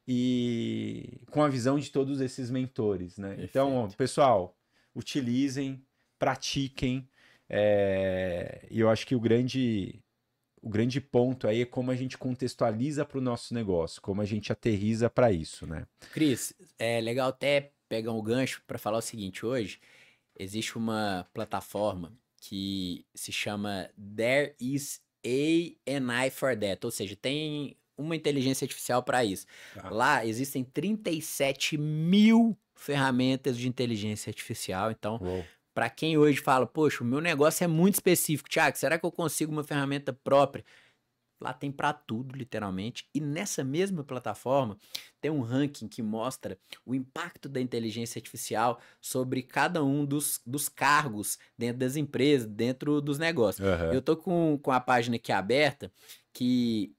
e com a visão de todos esses mentores, né? Então, Perfeito. pessoal, utilizem, pratiquem, e eu acho que o grande ponto aí é como a gente contextualiza para o nosso negócio, como a gente aterriza para isso, né? Cris, é legal até pegar um gancho para falar o seguinte, hoje existe uma plataforma que se chama There is AI for That, ou seja, tem uma inteligência artificial para isso. Tá. Lá existem 37.000 ferramentas de inteligência artificial, então Uou. para quem hoje fala, poxa, o meu negócio é muito específico, Thiago, será que eu consigo uma ferramenta própria? Lá tem para tudo, literalmente. E nessa mesma plataforma tem um ranking que mostra o impacto da inteligência artificial sobre cada um dos cargos dentro das empresas, dentro dos negócios. Uhum. Eu tô com a página aqui aberta que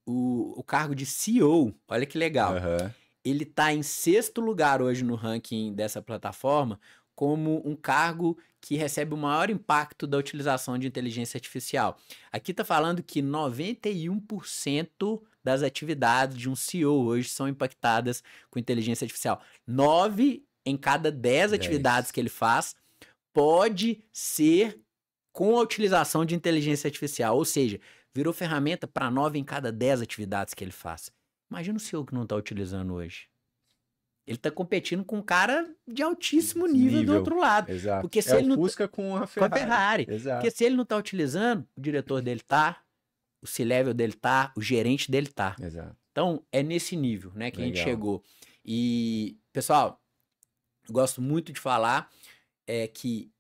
o cargo de CEO, olha que legal, Uhum. ele tá em 6º lugar hoje no ranking dessa plataforma como um cargo que recebe o maior impacto da utilização de inteligência artificial. Aqui está falando que 91% das atividades de um CEO hoje são impactadas com inteligência artificial. 9 em cada 10 atividades que ele faz pode ser com a utilização de inteligência artificial, ou seja, virou ferramenta para 9 em cada 10 atividades que ele faz. Imagina o CEO que não está utilizando hoje. Ele tá competindo com um cara de altíssimo nível do outro lado. Exato. Porque se ele o não Fusca com a com a Ferrari. Ferrari. Exato. Porque se ele não tá utilizando, o diretor dele tá, o C-level dele tá, o gerente dele tá. Exato. Então, é nesse nível, né, que a gente Legal. chegou. E, pessoal, eu gosto muito de falar que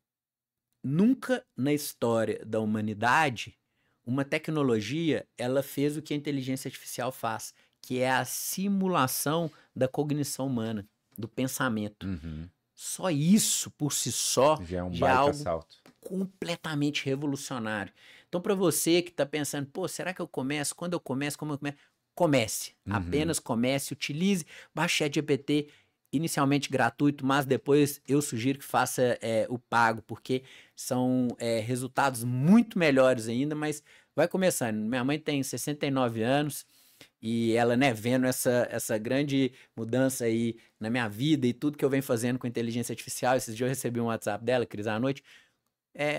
nunca na história da humanidade uma tecnologia, ela fez o que a inteligência artificial faz, que é a simulação da cognição humana, do pensamento. Uhum. Só isso, por si só, Já é um já é baita algo salto. completamente revolucionário. Então, para você que está pensando, pô, será que eu começo? Quando eu começo? Como eu começo? Comece. Uhum. Apenas comece, utilize, baixe o ChatGPT, inicialmente gratuito, mas depois eu sugiro que faça o pago, porque são resultados muito melhores ainda, mas vai começando. Minha mãe tem 69 anos e ela, né, vendo essa grande mudança aí na minha vida e tudo que eu venho fazendo com inteligência artificial. Esses dias eu recebi um WhatsApp dela, Cris, à noite.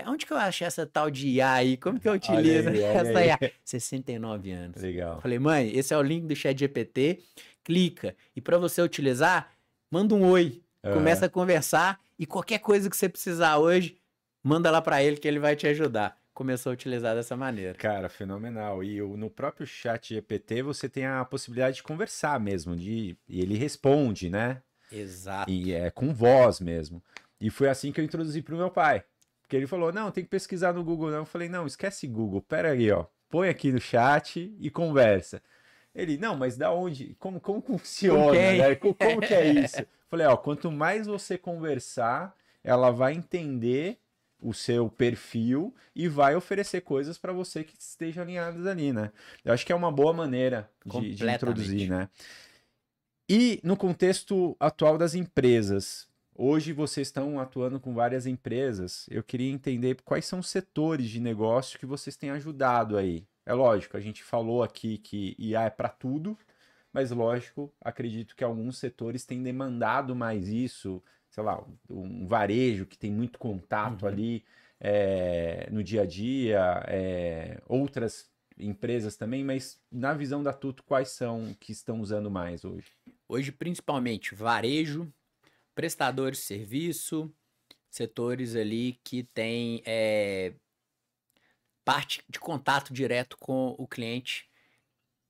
Onde que eu achei essa tal de IA aí? Como que eu utilizo Olha essa IA? aí. 69 anos. Legal. Falei, mãe, esse é o link do ChatGPT, clica. E para você utilizar, manda um oi, começa a conversar e qualquer coisa que você precisar hoje, manda lá para ele que ele vai te ajudar. Começou a utilizar dessa maneira. Cara, fenomenal. E no próprio chat GPT você tem a possibilidade de conversar mesmo, e ele responde, né? Exato. E é com voz mesmo. E foi assim que eu introduzi pro meu pai. Porque ele falou, não, tem que pesquisar no Google, não. Eu falei, não, esquece Google, pera aí, ó. Põe aqui no chat e conversa. Ele, não, mas da onde? Como funciona, né? Como que é isso? Eu falei, ó, quanto mais você conversar, ela vai entender o seu perfil e vai oferecer coisas para você que estejam alinhadas ali, né? Eu acho que é uma boa maneira de introduzir, né? E no contexto atual das empresas, hoje vocês estão atuando com várias empresas, eu queria entender quais são os setores de negócio que vocês têm ajudado aí. É lógico, a gente falou aqui que IA é para tudo, mas lógico, acredito que alguns setores têm demandado mais isso, sei lá, um varejo que tem muito contato ali no dia a dia, outras empresas também, mas na visão da Tuto, quais são que estão usando mais hoje? Hoje, principalmente, varejo, prestadores de serviço, setores ali que têm parte de contato direto com o cliente,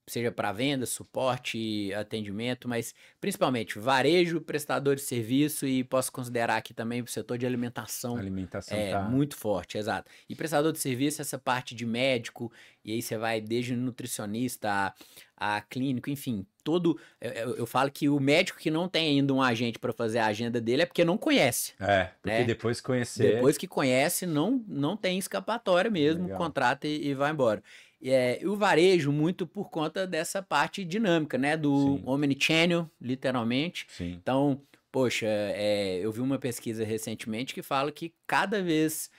seja para venda, suporte, atendimento, mas principalmente varejo, prestador de serviço e posso considerar aqui também o setor de alimentação. Alimentação Muito forte, exato. E prestador de serviço, essa parte de médico, e aí você vai desde nutricionista a clínico, enfim, todo. Eu falo que o médico que não tem ainda um agente para fazer a agenda dele é porque não conhece. Porque né? depois conhecer. Depois que conhece, não tem escapatória mesmo, Legal. contrata e vai embora. E o varejo, muito por conta dessa parte dinâmica, né? Do omnichannel, literalmente. Sim. Então, poxa, eu vi uma pesquisa recentemente que fala que cada vez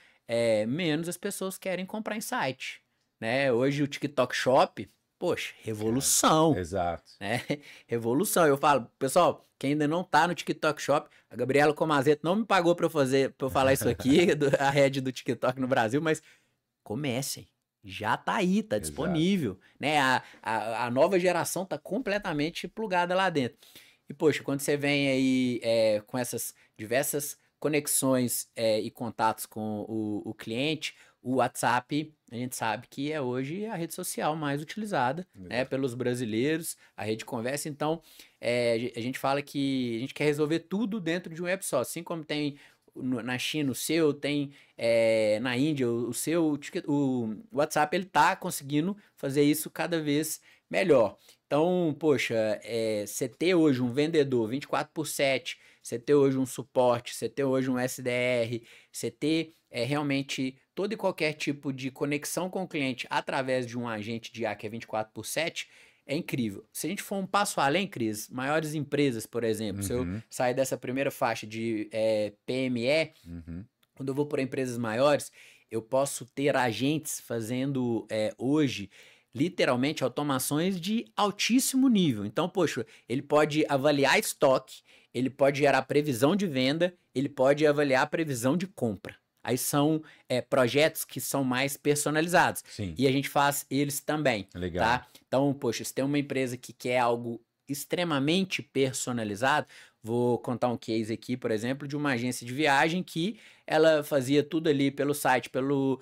menos as pessoas querem comprar em site. Né? Hoje o TikTok Shop, poxa, revolução. Exato. Né? Revolução. Eu falo, pessoal, quem ainda não tá no TikTok Shop, a Gabriela Comazeta não me pagou pra eu falar isso aqui, a head do TikTok no Brasil, mas comecem. Já tá aí, tá disponível, né? A nova geração tá completamente plugada lá dentro. E, poxa, quando você vem aí com essas diversas conexões e contatos com o cliente, o WhatsApp, a gente sabe que é hoje a rede social mais utilizada, né, pelos brasileiros, a rede conversa. Então, a gente fala que a gente quer resolver tudo dentro de um app só, assim como tem na China o seu, tem na Índia o seu, o WhatsApp ele tá conseguindo fazer isso cada vez melhor. Então, poxa, você ter hoje um vendedor 24/7, você ter hoje um suporte, você ter hoje um SDR, você ter realmente todo e qualquer tipo de conexão com o cliente através de um agente de IA que é 24/7, é incrível. Se a gente for um passo além, Cris, maiores empresas, por exemplo, se eu sair dessa primeira faixa de PME, quando eu vou para empresas maiores, eu posso ter agentes fazendo hoje literalmente automações de altíssimo nível. Então, poxa, ele pode avaliar estoque, ele pode gerar previsão de venda, ele pode avaliar a previsão de compra. Aí são projetos que são mais personalizados. Sim. E a gente faz eles também. Legal. Tá? Então, poxa, se tem uma empresa que quer algo extremamente personalizado, vou contar um case aqui, por exemplo, de uma agência de viagem que ela fazia tudo ali pelo site, pelo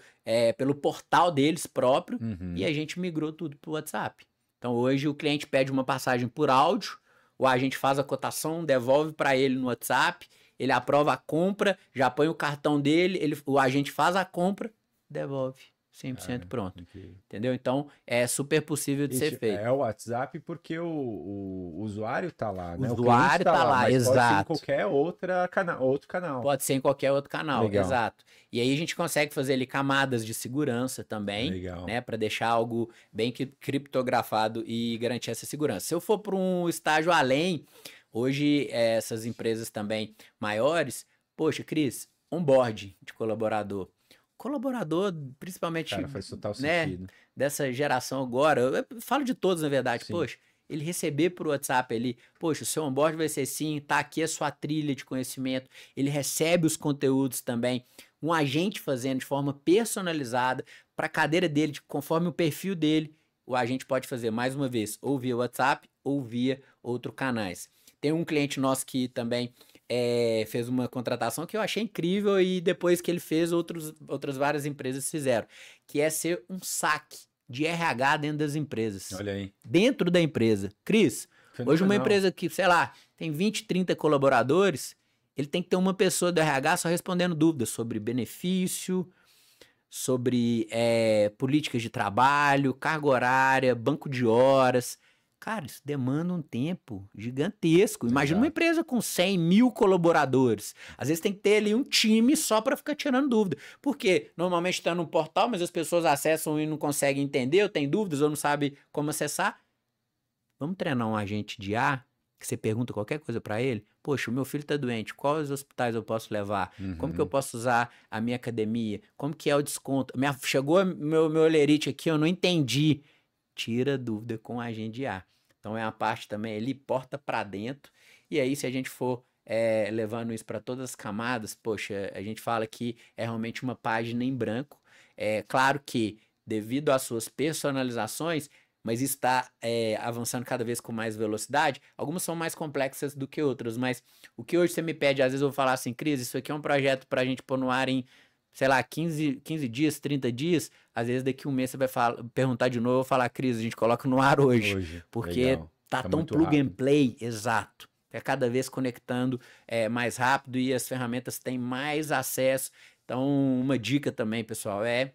portal deles próprio, e a gente migrou tudo para o WhatsApp. Então, hoje o cliente pede uma passagem por áudio, o agente faz a cotação, devolve para ele no WhatsApp, ele aprova a compra, já põe o cartão dele, o agente faz a compra, devolve. 100% É, pronto. incrível. Entendeu? Então, é super possível de ser feito. É o WhatsApp porque o usuário tá lá, O né? O cliente usuário tá tá lá, lá, mas pode ser em exato. qualquer outro canal. Pode ser em qualquer outro canal, Legal, exato. E aí a gente consegue fazer ali camadas de segurança também, legal. né, para deixar algo bem criptografado e garantir essa segurança. Se eu for para um estágio além, hoje essas empresas também maiores, poxa, Cris, onboard de colaborador. Colaborador, principalmente, Cara, faz total né, sentido. dessa geração agora, eu falo de todos na verdade, Sim. poxa, ele receber por WhatsApp ali, poxa, o seu onboard vai ser assim, tá aqui a sua trilha de conhecimento, ele recebe os conteúdos também, um agente fazendo de forma personalizada para a cadeira dele, conforme o perfil dele, o agente pode fazer mais uma vez, ou via WhatsApp ou via outros canais. Tem um cliente nosso que também fez uma contratação que eu achei incrível e depois que ele fez, outras várias empresas fizeram, que é ser um saque de RH dentro das empresas. Olha aí. Dentro da empresa. Cris, hoje uma Fenomenal. empresa que, sei lá, tem 20, 30 colaboradores, ele tem que ter uma pessoa do RH só respondendo dúvidas sobre benefício, sobre políticas de trabalho, carga horária, banco de horas. Cara, isso demanda um tempo gigantesco. Imagina uma Exato. empresa com 100 mil colaboradores. Às vezes tem que ter ali um time só para ficar tirando dúvida. Porque normalmente está no portal, mas as pessoas acessam e não conseguem entender, ou tem dúvidas, ou não sabem como acessar. Vamos treinar um agente de IA, que você pergunta qualquer coisa para ele. Poxa, o meu filho está doente, quais hospitais eu posso levar? Como que eu posso usar a minha academia? Como que é o desconto? Chegou meu olerite aqui, eu não entendi. Tira dúvida com o agente de IA. Então é uma parte também ali, porta para dentro. E aí, se a gente for levando isso para todas as camadas, poxa, a gente fala que é realmente uma página em branco. É claro que, devido às suas personalizações, mas está avançando cada vez com mais velocidade. Algumas são mais complexas do que outras, mas o que hoje você me pede, às vezes eu vou falar assim, Cris, isso aqui é um projeto para a gente pôr no ar em, sei lá, 15 dias, 30 dias, às vezes daqui um mês você vai perguntar de novo, eu vou falar, Cris, a gente coloca no ar hoje, porque Legal. tá tão muito plug and rápido. play, exato. É cada vez conectando mais rápido e as ferramentas têm mais acesso. Então, uma dica também, pessoal, é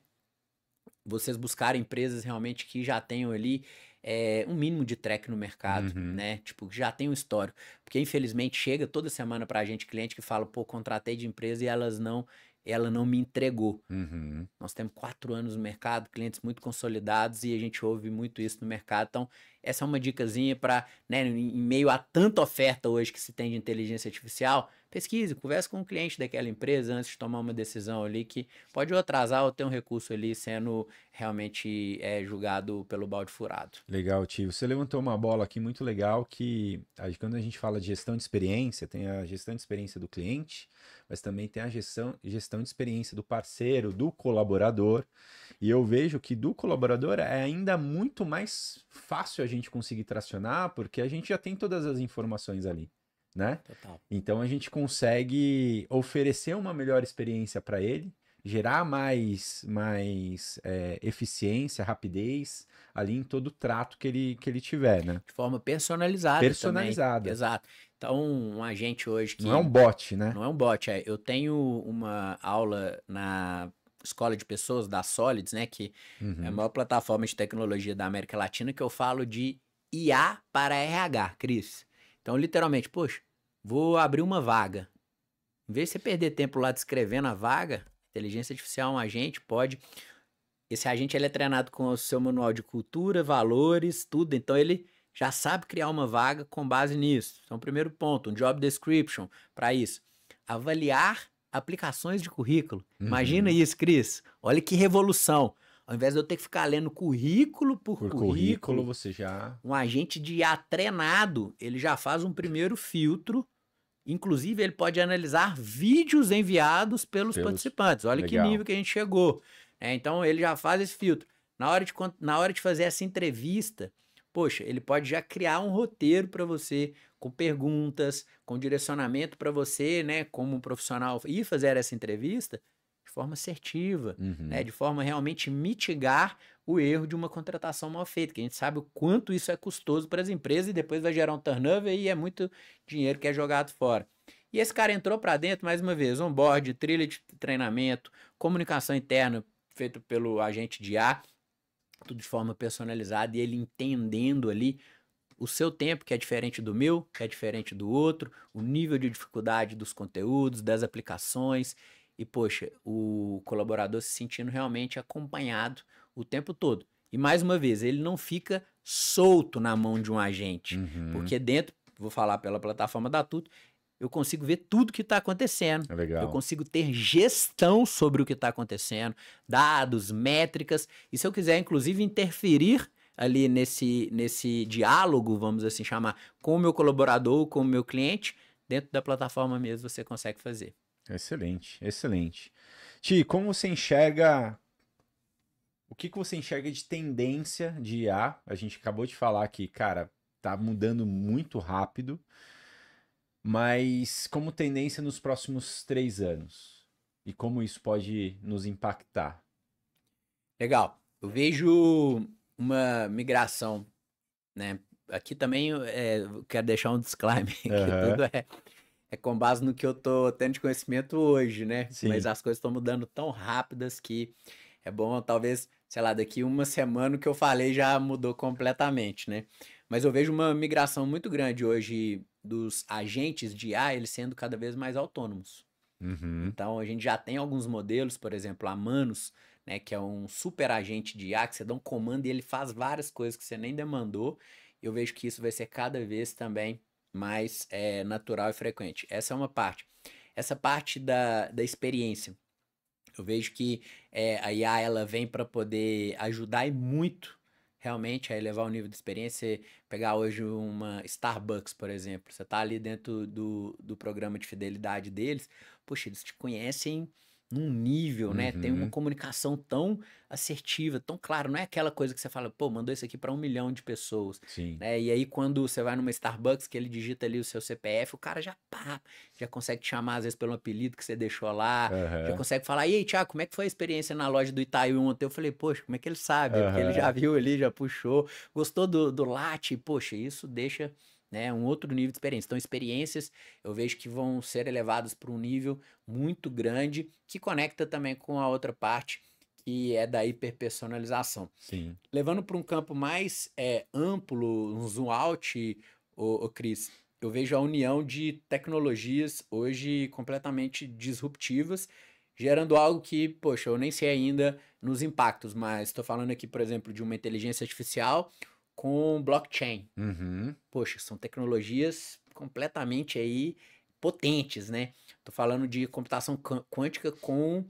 vocês buscarem empresas realmente que já tenham ali um mínimo de track no mercado, Uhum. né? Tipo, que já tem um histórico. Porque, infelizmente, chega toda semana pra gente cliente que fala, pô, contratei de empresa e ela não me entregou. Uhum. Nós temos 4 anos no mercado, clientes muito consolidados e a gente ouve muito isso no mercado. Então, essa é uma dicasinha para, né, em meio a tanta oferta hoje que se tem de inteligência artificial, pesquise, converse com o cliente daquela empresa antes de tomar uma decisão ali que pode ou atrasar ou ter um recurso ali sendo realmente julgado pelo balde furado. Legal, tio. Você levantou uma bola aqui muito legal que quando a gente fala de gestão de experiência, tem a gestão de experiência do cliente, mas também tem a gestão de experiência do parceiro, do colaborador. E eu vejo que do colaborador é ainda muito mais fácil a gente conseguir tracionar, porque a gente já tem todas as informações ali, né? Total. Então a gente consegue oferecer uma melhor experiência para ele, gerar mais eficiência, rapidez ali em todo o trato que ele tiver, né? De forma personalizada Personalizada. também. Exato. Então, um agente hoje que... Não é um bot, né? Não é um bot, eu tenho uma aula na Escola de Pessoas da Solids, né, que é a maior plataforma de tecnologia da América Latina, que eu falo de IA para RH, Cris. Então, literalmente, poxa, vou abrir uma vaga. Em vez de você perder tempo lá descrevendo a vaga, inteligência artificial, um agente pode... Esse agente ele é treinado com o seu manual de cultura, valores, tudo, então ele já sabe criar uma vaga com base nisso. Então, primeiro ponto, um job description para isso. Avaliar aplicações de currículo. Imagina isso, Cris. Olha que revolução. Ao invés de eu ter que ficar lendo currículo por currículo, você já... um agente de IA treinado, ele já faz um primeiro filtro. Inclusive, ele pode analisar vídeos enviados pelos participantes. Olha que nível que a gente chegou. Então, ele já faz esse filtro. Na hora de fazer essa entrevista, poxa, ele pode já criar um roteiro para você, com perguntas, com direcionamento para você, né, como um profissional, ir fazer essa entrevista de forma assertiva, né, de forma a realmente mitigar o erro de uma contratação mal feita, que a gente sabe o quanto isso é custoso para as empresas e depois vai gerar um turnover e é muito dinheiro que é jogado fora. E esse cara entrou para dentro, mais uma vez, onboard, trilha de treinamento, comunicação interna, feito pelo agente de IA, tudo de forma personalizada e ele entendendo ali o seu tempo, que é diferente do meu, que é diferente do outro, o nível de dificuldade dos conteúdos, das aplicações, e poxa, o colaborador se sentindo realmente acompanhado o tempo todo. E mais uma vez, ele não fica solto na mão de um agente, Uhum. porque dentro, vou falar pela plataforma da Tuto, eu consigo ver tudo que está acontecendo. É Eu legal. consigo ter gestão sobre o que está acontecendo, dados, métricas, e se eu quiser, inclusive, interferir ali nesse diálogo, vamos assim chamar, com o meu colaborador, com o meu cliente, dentro da plataforma mesmo você consegue fazer. Excelente, excelente. Ti, como você enxerga. O que que você enxerga de tendência de IA? A gente acabou de falar que, cara, tá mudando muito rápido, mas como tendência nos próximos 3 anos? E como isso pode nos impactar? Legal. Eu vejo uma migração, né? Aqui também eu quero deixar um disclaimer, que Aham, tudo é com base no que eu tô tendo de conhecimento hoje, né? Mas sim. as coisas estão mudando tão rápidas que é bom, talvez, sei lá, daqui uma semana o que eu falei já mudou completamente, né? Mas eu vejo uma migração muito grande hoje dos agentes de IA, eles sendo cada vez mais autônomos. Uhum, Então, a gente já tem alguns modelos, por exemplo, a Manus, né, que é um super agente de IA, que você dá um comando e ele faz várias coisas que você nem demandou. Eu vejo que isso vai ser cada vez também mais natural e frequente. Essa é uma parte. Essa parte da experiência. Eu vejo que a IA ela vem para poder ajudar e muito realmente a elevar o nível de experiência. Você pegar hoje uma Starbucks, por exemplo, você tá ali dentro do programa de fidelidade deles, poxa, eles te conhecem num nível, né? Tem uma uhum, comunicação tão assertiva, tão clara. Não é aquela coisa que você fala, pô, mandou isso aqui para 1 milhão de pessoas, sim. né? E aí quando você vai numa Starbucks que ele digita ali o seu CPF, o cara já pá, já consegue te chamar às vezes pelo apelido que você deixou lá, já Aham, consegue falar, e aí, Thiago, como é que foi a experiência na loja do Itaú ontem? Eu falei, poxa, como é que ele sabe? É porque ele já aham, viu ali, já puxou, gostou do latte, poxa, isso deixa, né, um outro nível de experiência. Então, experiências eu vejo que vão ser elevadas para um nível muito grande, que conecta também com a outra parte, que é da hiperpersonalização. sim. Levando para um campo mais amplo, um zoom out, ô Cris, eu vejo a união de tecnologias hoje completamente disruptivas, gerando algo que, poxa, eu nem sei ainda nos impactos, mas estou falando aqui, por exemplo, de uma inteligência artificial com blockchain. Uhum, Poxa, são tecnologias completamente aí potentes, né? Tô falando de computação quântica com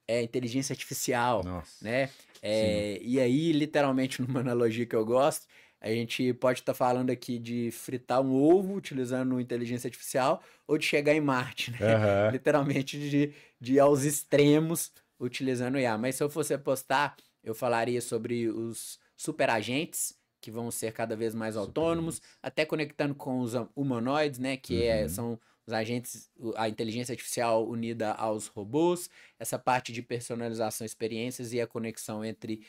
inteligência artificial, nossa, né? sim. E aí, literalmente, numa analogia que eu gosto, a gente pode estar falando aqui de fritar um ovo utilizando inteligência artificial ou de chegar em Marte, né? Aham, Literalmente de ir aos extremos utilizando IA. Mas se eu fosse apostar, eu falaria sobre os superagentes, que vão ser cada vez mais super autônomos, agentes. até conectando com os humanoides, né, que Uhum. são os agentes, a inteligência artificial unida aos robôs, essa parte de personalização, experiências e a conexão entre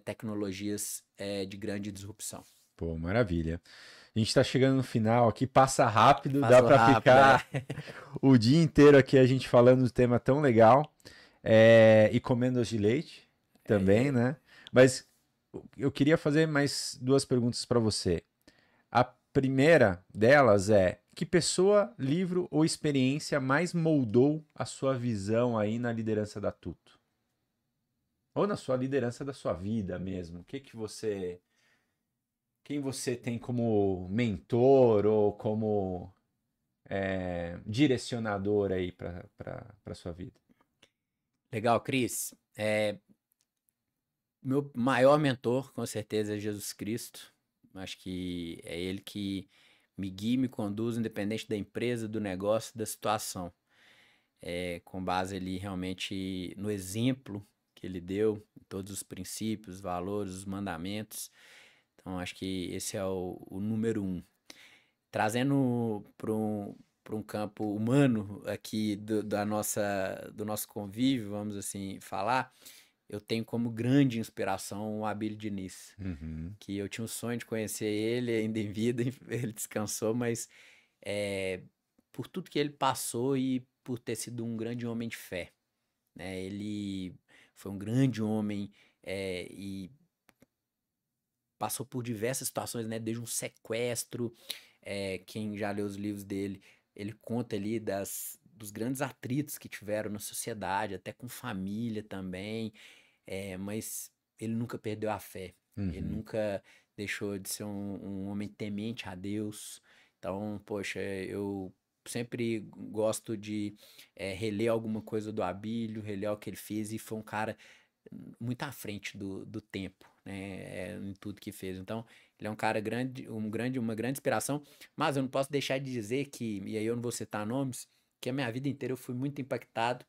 tecnologias de grande disrupção. Pô, maravilha. A gente tá chegando no final aqui, passa rápido, dá Passo pra rápido, ficar o dia inteiro aqui a gente falando do tema tão legal. E comendo doce de leite também, né? Mas eu queria fazer mais duas perguntas pra você. A primeira delas é: que pessoa, livro ou experiência mais moldou a sua visão aí na liderança da Tuto? Ou na sua liderança da sua vida mesmo? O que que você, quem você tem como mentor ou como direcionador aí para sua vida? Legal, Cris. Meu maior mentor, com certeza, é Jesus Cristo. Acho que é ele que me guia e me conduz, independente da empresa, do negócio, da situação. Com base ali realmente no exemplo que ele deu, em todos os princípios, valores, os mandamentos. Então, acho que esse é o número um. Trazendo para um campo humano aqui do nosso convívio, vamos assim falar, eu tenho como grande inspiração o Abílio Diniz, Uhum, que eu tinha o sonho de conhecer ele ainda em vida, ele descansou, mas é, por tudo que ele passou e por ter sido um grande homem de fé, né? Ele foi um grande homem e passou por diversas situações, né? Desde um sequestro, quem já leu os livros dele, ele conta ali dos grandes atritos que tiveram na sociedade, até com família também, mas ele nunca perdeu a fé, ele Uhum. nunca deixou de ser um homem temente a Deus. Então, poxa, eu sempre gosto de reler alguma coisa do Abílio, reler o que ele fez, e foi um cara muito à frente do tempo, né, em tudo que fez. Então, ele é um cara uma grande inspiração, mas eu não posso deixar de dizer que, e aí eu não vou citar nomes, que a minha vida inteira eu fui muito impactado,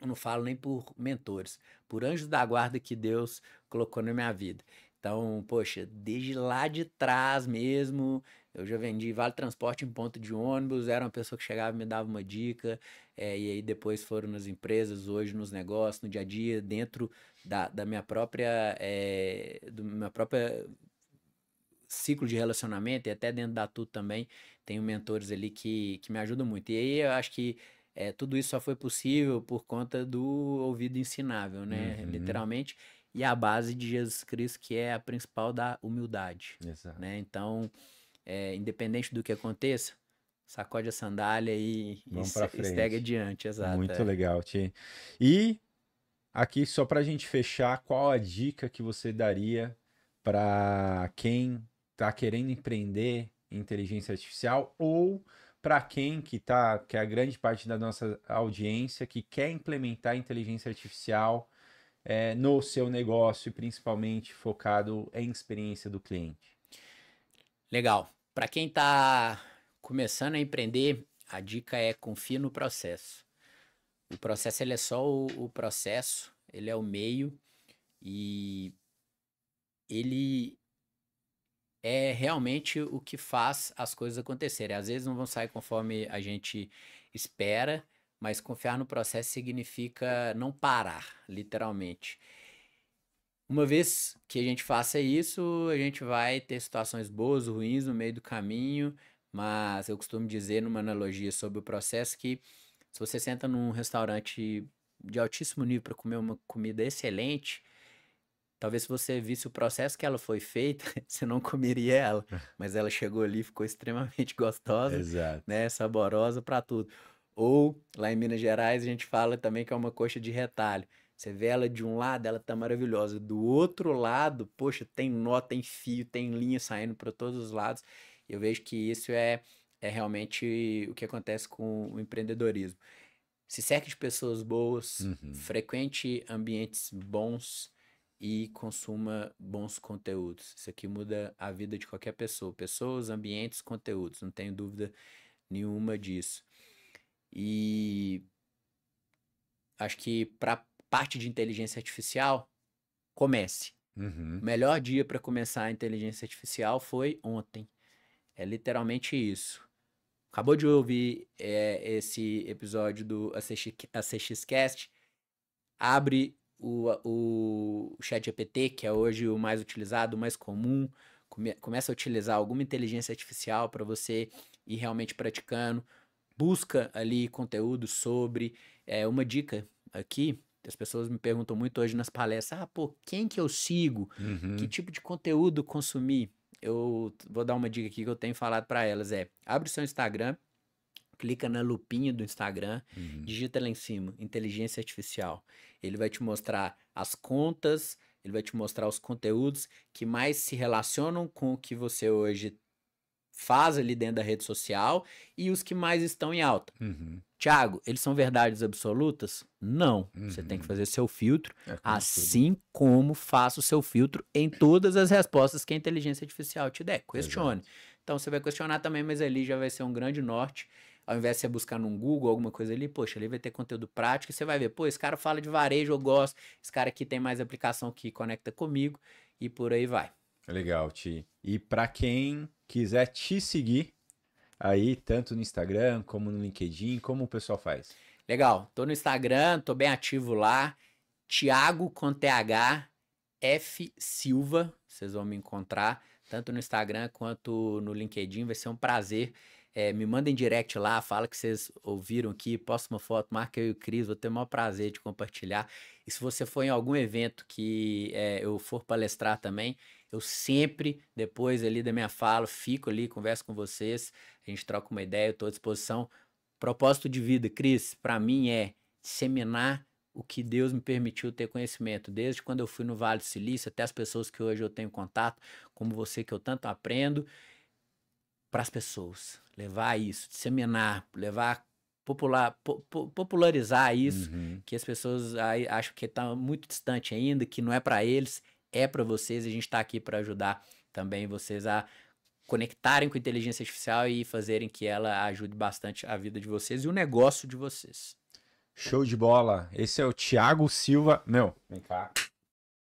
eu não falo nem por mentores, por anjos da guarda que Deus colocou na minha vida. Então, poxa, desde lá de trás mesmo, eu já vendi vale transporte em ponto de ônibus, era uma pessoa que chegava e me dava uma dica, e aí depois foram nas empresas, hoje nos negócios, no dia a dia, dentro da minha própria, do meu próprio ciclo de relacionamento e até dentro da Tudo também, tenho mentores ali que me ajudam muito. E aí eu acho que tudo isso só foi possível por conta do ouvido ensinável, né? Uhum. Literalmente. E a base de Jesus Cristo, que é a principal da humildade, Exato. né? Então, independente do que aconteça, sacode a sandália Vamos pra e segue frente. adiante, exato. Muito legal, Ti. E aqui, só pra gente fechar, qual a dica que você daria para quem tá querendo empreender em inteligência artificial ou para quem que é a grande parte da nossa audiência que quer implementar inteligência artificial no seu negócio e principalmente focado em experiência do cliente? Legal. Para quem está começando a empreender, a dica é confie no processo. O processo ele é só o processo, ele é o meio e ele é realmente o que faz as coisas acontecerem. Às vezes não vão sair conforme a gente espera, mas confiar no processo significa não parar, literalmente. Uma vez que a gente faça isso, a gente vai ter situações boas ou ruins no meio do caminho, mas eu costumo dizer numa analogia sobre o processo que se você senta num restaurante de altíssimo nível para comer uma comida excelente, talvez se você visse o processo que ela foi feita, você não comeria ela, mas ela chegou ali, ficou extremamente gostosa, Exato. né, saborosa para tudo. Ou lá em Minas Gerais a gente fala também que é uma coxa de retalho. Você vê ela de um lado, ela tá maravilhosa. Do outro lado, poxa, tem nó, tem fio, tem linha saindo para todos os lados. Eu vejo que isso é realmente o que acontece com o empreendedorismo. Se cerque de pessoas boas, Uhum. frequente ambientes bons e consuma bons conteúdos. Isso aqui muda a vida de qualquer pessoa. Pessoas, ambientes, conteúdos. Não tenho dúvida nenhuma disso. E acho que para parte de inteligência artificial, comece. O Uhum. melhor dia para começar a inteligência artificial foi ontem. É literalmente isso. Acabou de ouvir esse episódio do ACXcast, abre o ChatGPT, que é hoje o mais utilizado, o mais comum, começa a utilizar alguma inteligência artificial para você ir realmente praticando, busca ali conteúdo sobre, uma dica aqui, as pessoas me perguntam muito hoje nas palestras, pô, quem que eu sigo? Que Uhum. tipo de conteúdo consumir? Eu vou dar uma dica aqui que eu tenho falado para elas, abre o seu Instagram, clica na lupinha do Instagram, Uhum. digita lá em cima, inteligência artificial. Ele vai te mostrar as contas, ele vai te mostrar os conteúdos que mais se relacionam com o que você hoje faz ali dentro da rede social e os que mais estão em alta. Uhum. Tiago, eles são verdades absolutas? Não. Você tem que Uhum. fazer seu filtro, É como tudo. assim como faça o seu filtro em todas as respostas que a inteligência artificial te der. Questione. Exato. Então você vai questionar também, mas ali já vai ser um grande norte. Ao invés de você buscar num Google alguma coisa ali, poxa, ali vai ter conteúdo prático e você vai ver, pô, esse cara fala de varejo, eu gosto, esse cara aqui tem mais aplicação que conecta comigo e por aí vai. Legal, Ti. E para quem quiser te seguir aí, tanto no Instagram como no LinkedIn, como o pessoal faz? Legal, tô no Instagram, tô bem ativo lá, Thiago com TH F Silva, vocês vão me encontrar tanto no Instagram quanto no LinkedIn, vai ser um prazer me mandem direct lá, fala que vocês ouviram aqui, posta uma foto, marca eu e o Cris, vou ter o maior prazer de compartilhar. E se você for em algum evento que eu for palestrar também, eu sempre, depois ali da minha fala, fico ali, converso com vocês, a gente troca uma ideia, eu estou à disposição. Propósito de vida, Cris, para mim é disseminar o que Deus me permitiu ter conhecimento, desde quando eu fui no Vale do Silício até as pessoas que hoje eu tenho contato, como você que eu tanto aprendo, para as pessoas. Levar isso, disseminar, levar, popularizar isso, Uhum. que as pessoas acham que está muito distante ainda, que não é para eles, é para vocês, e a gente está aqui para ajudar também vocês a conectarem com a inteligência artificial e fazerem que ela ajude bastante a vida de vocês e o negócio de vocês. Show de bola. Esse é o Thiago Silva. Meu, vem cá.